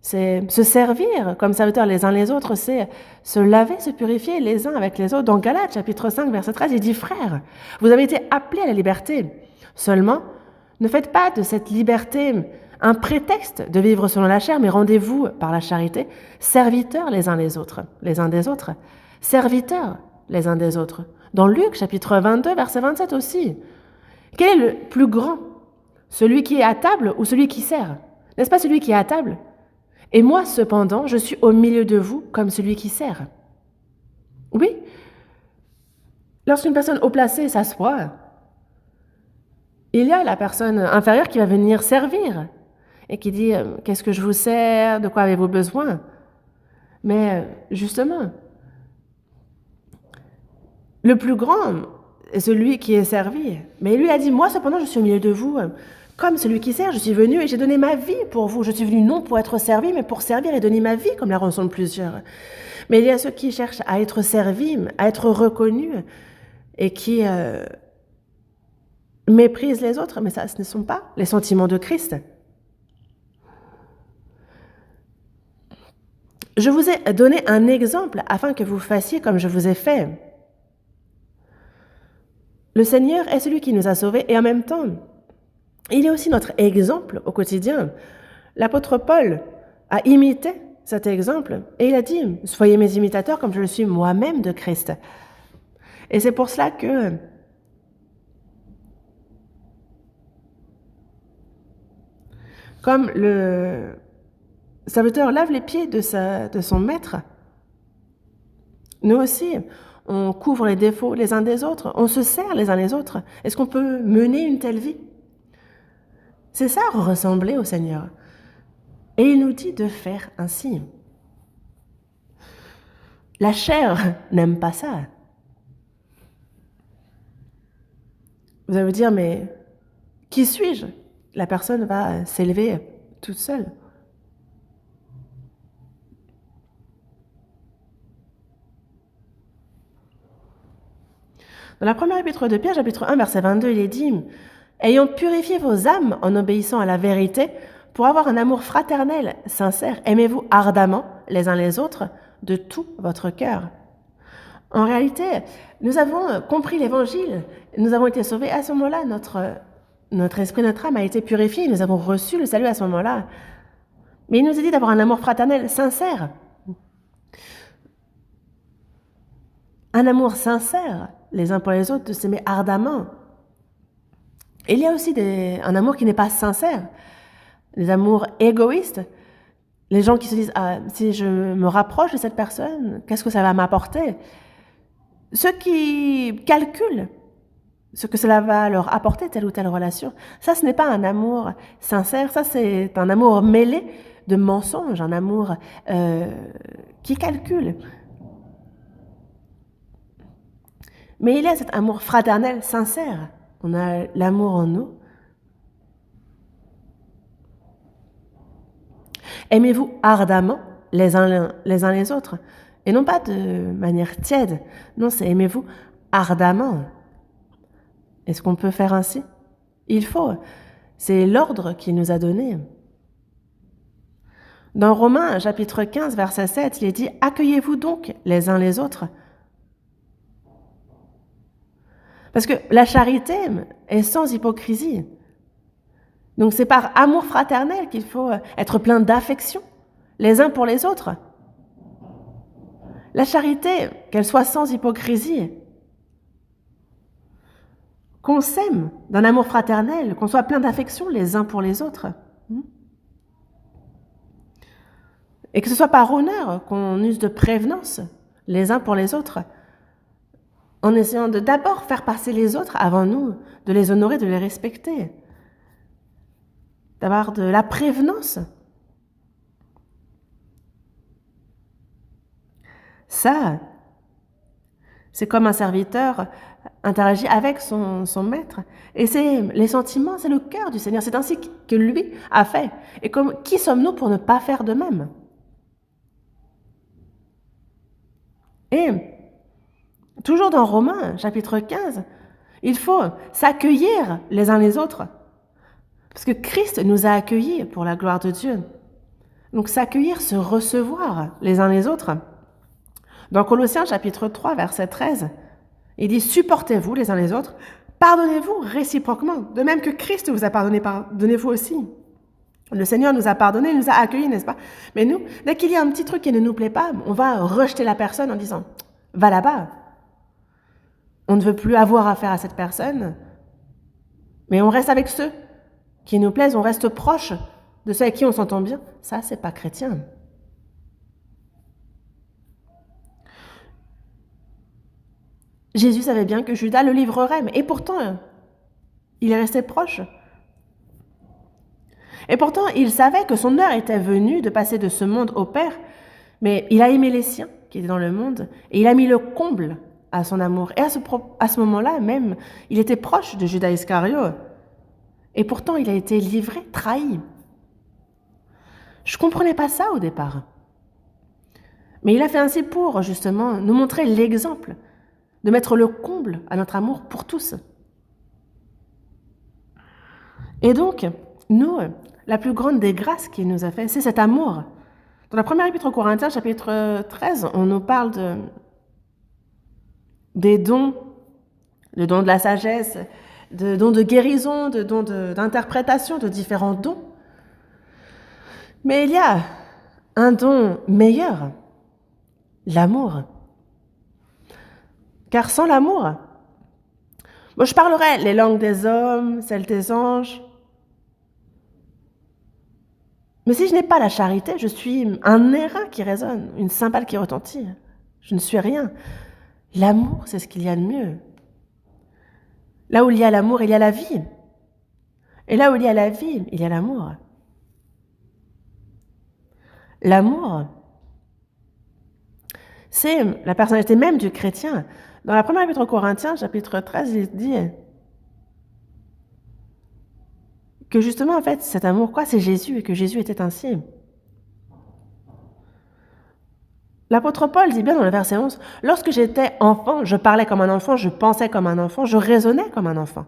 Speaker 1: c'est se servir comme serviteurs les uns les autres, c'est se laver, se purifier les uns avec les autres. Dans Galates, chapitre 5, verset 13, il dit « Frères, vous avez été appelés à la liberté. Seulement, ne faites pas de cette liberté un prétexte de vivre selon la chair, mais rendez-vous par la charité, serviteurs les uns des autres, serviteurs les uns des autres. » Dans Luc, chapitre 22, verset 27 aussi. Quel est le plus grand? Celui qui est à table ou celui qui sert? N'est-ce pas celui qui est à table? Et moi, cependant, je suis au milieu de vous comme celui qui sert. Oui, lorsqu'une personne haut placée s'assoit, il y a la personne inférieure qui va venir servir et qui dit « Qu'est-ce que je vous sers? De quoi avez-vous besoin ?» Mais justement, le plus grand est celui qui est servi. Mais lui a dit « Moi, cependant, je suis au milieu de vous comme celui qui sert. Je suis venu et j'ai donné ma vie pour vous. Je suis venu non pour être servi, mais pour servir et donner ma vie, comme la rançon de plusieurs. » Mais il y a ceux qui cherchent à être servis, à être reconnus, et qui méprisent les autres. Mais ça, ce ne sont pas les sentiments de Christ. Je vous ai donné un exemple afin que vous fassiez comme je vous ai fait. Le Seigneur est celui qui nous a sauvés et en même temps, il est aussi notre exemple au quotidien. L'apôtre Paul a imité cet exemple et il a dit « Soyez mes imitateurs comme je le suis moi-même de Christ ». Et c'est pour cela que comme le serviteur lave les pieds de son maître, nous aussi, on couvre les défauts les uns des autres, on se sert les uns les autres. Est-ce qu'on peut mener une telle vie? C'est ça, ressembler au Seigneur. Et il nous dit de faire ainsi. La chair n'aime pas ça. Vous allez vous dire, mais qui suis-je? La personne va s'élever toute seule. Dans la première épître de Pierre, chapitre 1, verset 22, il est dit « Ayant purifié vos âmes en obéissant à la vérité, pour avoir un amour fraternel, sincère, aimez-vous ardemment les uns les autres de tout votre cœur. » En réalité, nous avons compris l'Évangile, nous avons été sauvés à ce moment-là, notre esprit, notre âme a été purifié, nous avons reçu le salut à ce moment-là. Mais il nous est dit d'avoir un amour fraternel sincère. Un amour sincère, les uns pour les autres, de s'aimer ardemment. Et il y a aussi un amour qui n'est pas sincère, des amours égoïstes, les gens qui se disent « Ah, si je me rapproche de cette personne, qu'est-ce que ça va m'apporter ?» Ceux qui calculent ce que cela va leur apporter, telle ou telle relation, ça, ce n'est pas un amour sincère, ça, c'est un amour mêlé de mensonges, un amour qui calcule. Mais il y a cet amour fraternel sincère. On a l'amour en nous. Aimez-vous ardemment les uns les autres, et non pas de manière tiède. Non, c'est aimez-vous ardemment. Est-ce qu'on peut faire ainsi? Il faut. C'est l'ordre qu'il nous a donné. Dans Romains, chapitre 15, verset 7, il est dit « Accueillez-vous donc les uns les autres ». Parce que la charité est sans hypocrisie. Donc c'est par amour fraternel qu'il faut être plein d'affection les uns pour les autres. La charité, qu'elle soit sans hypocrisie, qu'on s'aime d'un amour fraternel, qu'on soit plein d'affection les uns pour les autres. Et que ce soit par honneur qu'on use de prévenance les uns pour les autres, en essayant de d'abord faire passer les autres avant nous, de les honorer, de les respecter, d'avoir de la prévenance. Ça, c'est comme un serviteur interagit avec son maître. Et c'est les sentiments, c'est le cœur du Seigneur. C'est ainsi que lui a fait. Et qui sommes-nous pour ne pas faire de même? Et toujours dans Romains, chapitre 15, il faut s'accueillir les uns les autres. Parce que Christ nous a accueillis pour la gloire de Dieu. Donc s'accueillir, se recevoir les uns les autres. Dans Colossiens chapitre 3, verset 13, il dit « Supportez-vous les uns les autres, pardonnez-vous réciproquement, de même que Christ vous a pardonné, pardonnez-vous aussi. » Le Seigneur nous a pardonné, il nous a accueillis, n'est-ce pas? Mais nous, dès qu'il y a un petit truc qui ne nous plaît pas, on va rejeter la personne en disant « Va là-bas ». On ne veut plus avoir affaire à cette personne, mais on reste avec ceux qui nous plaisent, on reste proche de ceux avec qui on s'entend bien. Ça, c'est pas chrétien. Jésus savait bien que Judas le livrerait, et pourtant, il est resté proche. Et pourtant, il savait que son heure était venue de passer de ce monde au Père, mais il a aimé les siens qui étaient dans le monde, et il a mis le comble à son amour. Et à ce moment-là même, il était proche de Judas Iscariote, et pourtant il a été livré, trahi. Je ne comprenais pas ça au départ. Mais il a fait ainsi pour, justement, nous montrer l'exemple de mettre le comble à notre amour pour tous. Et donc, nous, la plus grande des grâces qu'il nous a fait, c'est cet amour. Dans la première épître aux Corinthiens, chapitre 13, on nous parle des dons, le don de la sagesse, de dons de guérison, de dons d'interprétation, de différents dons. Mais il y a un don meilleur, l'amour. Car sans l'amour, moi je parlerais les langues des hommes, celles des anges. Mais si je n'ai pas la charité, je suis un airain qui résonne, une cymbale qui retentit. Je ne suis rien. L'amour, c'est ce qu'il y a de mieux. Là où il y a l'amour, il y a la vie. Et là où il y a la vie, il y a l'amour. L'amour, c'est la personnalité même du chrétien. Dans la première épître aux Corinthiens, chapitre 13, il dit que justement, en fait, cet amour, c'est Jésus, et que Jésus était ainsi. L'apôtre Paul dit bien dans le verset 11, « Lorsque j'étais enfant, je parlais comme un enfant, je pensais comme un enfant, je raisonnais comme un enfant.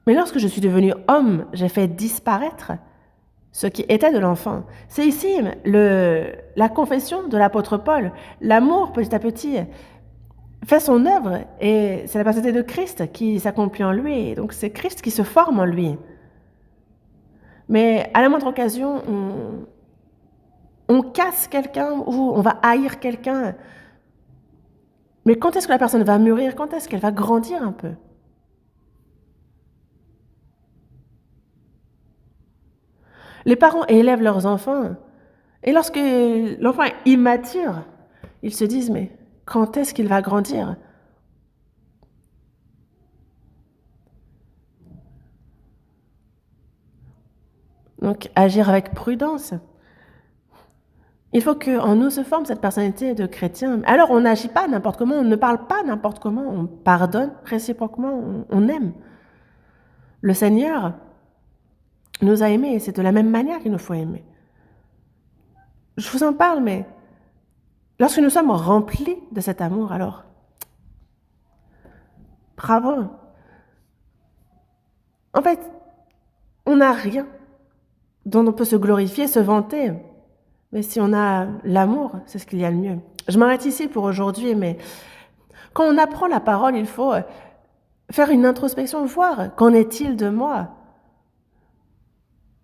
Speaker 1: Mais lorsque je suis devenu homme, j'ai fait disparaître ce qui était de l'enfant. » C'est ici la confession de l'apôtre Paul. L'amour, petit à petit, fait son œuvre, et c'est la personnalité de Christ qui s'accomplit en lui. Et donc c'est Christ qui se forme en lui. Mais à la moindre occasion, on casse quelqu'un ou on va haïr quelqu'un. Mais quand est-ce que la personne va mûrir? Quand est-ce qu'elle va grandir un peu? Les parents élèvent leurs enfants, et lorsque l'enfant est immature, ils se disent, mais quand est-ce qu'il va grandir? Donc, agir avec prudence. Il faut qu'en nous se forme cette personnalité de chrétien. Alors, on n'agit pas n'importe comment, on ne parle pas n'importe comment, on pardonne réciproquement, on aime. Le Seigneur nous a aimés, et c'est de la même manière qu'il nous faut aimer. Je vous en parle, mais lorsque nous sommes remplis de cet amour, alors, bravo. En fait, on n'a rien dont on peut se glorifier, se vanter. Mais si on a l'amour, c'est ce qu'il y a de mieux. Je m'arrête ici pour aujourd'hui, mais quand on apprend la parole, il faut faire une introspection, voir qu'en est-il de moi.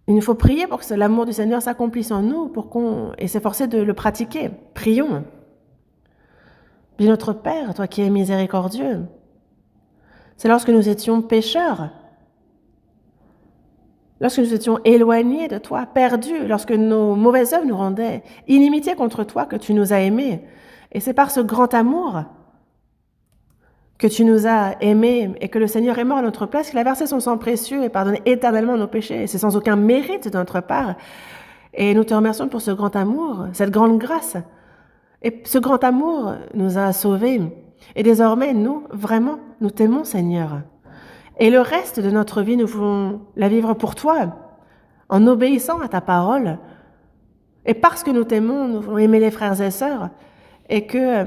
Speaker 1: Il nous faut prier pour que l'amour du Seigneur s'accomplisse en nous et s'efforcer de le pratiquer. Prions. Bien notre Père, toi qui es miséricordieux, c'est lorsque nous étions pécheurs lorsque nous étions éloignés de toi, perdus, lorsque nos mauvaises œuvres nous rendaient inimitié contre toi, que tu nous as aimés. Et c'est par ce grand amour que tu nous as aimés et que le Seigneur est mort à notre place, qu'il a versé son sang précieux et pardonné éternellement nos péchés. Et c'est sans aucun mérite de notre part. Et nous te remercions pour ce grand amour, cette grande grâce. Et ce grand amour nous a sauvés. Et désormais, nous, vraiment, nous t'aimons, Seigneur. Et le reste de notre vie, nous voulons la vivre pour toi, en obéissant à ta parole. Et parce que nous t'aimons, nous voulons aimer les frères et sœurs, et que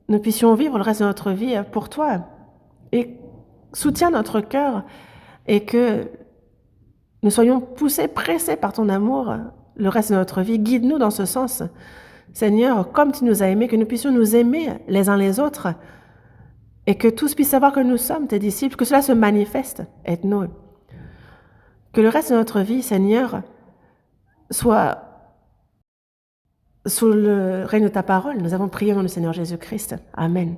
Speaker 1: nous puissions vivre le reste de notre vie pour toi. Et soutiens notre cœur, et que nous soyons poussés, pressés par ton amour le reste de notre vie. Guide-nous dans ce sens, Seigneur, comme tu nous as aimés, que nous puissions nous aimer les uns les autres, et que tous puissent savoir que nous sommes tes disciples, que cela se manifeste, aide-nous. Que le reste de notre vie, Seigneur, soit sous le règne de ta parole. Nous avons prié au nom du Seigneur Jésus-Christ. Amen.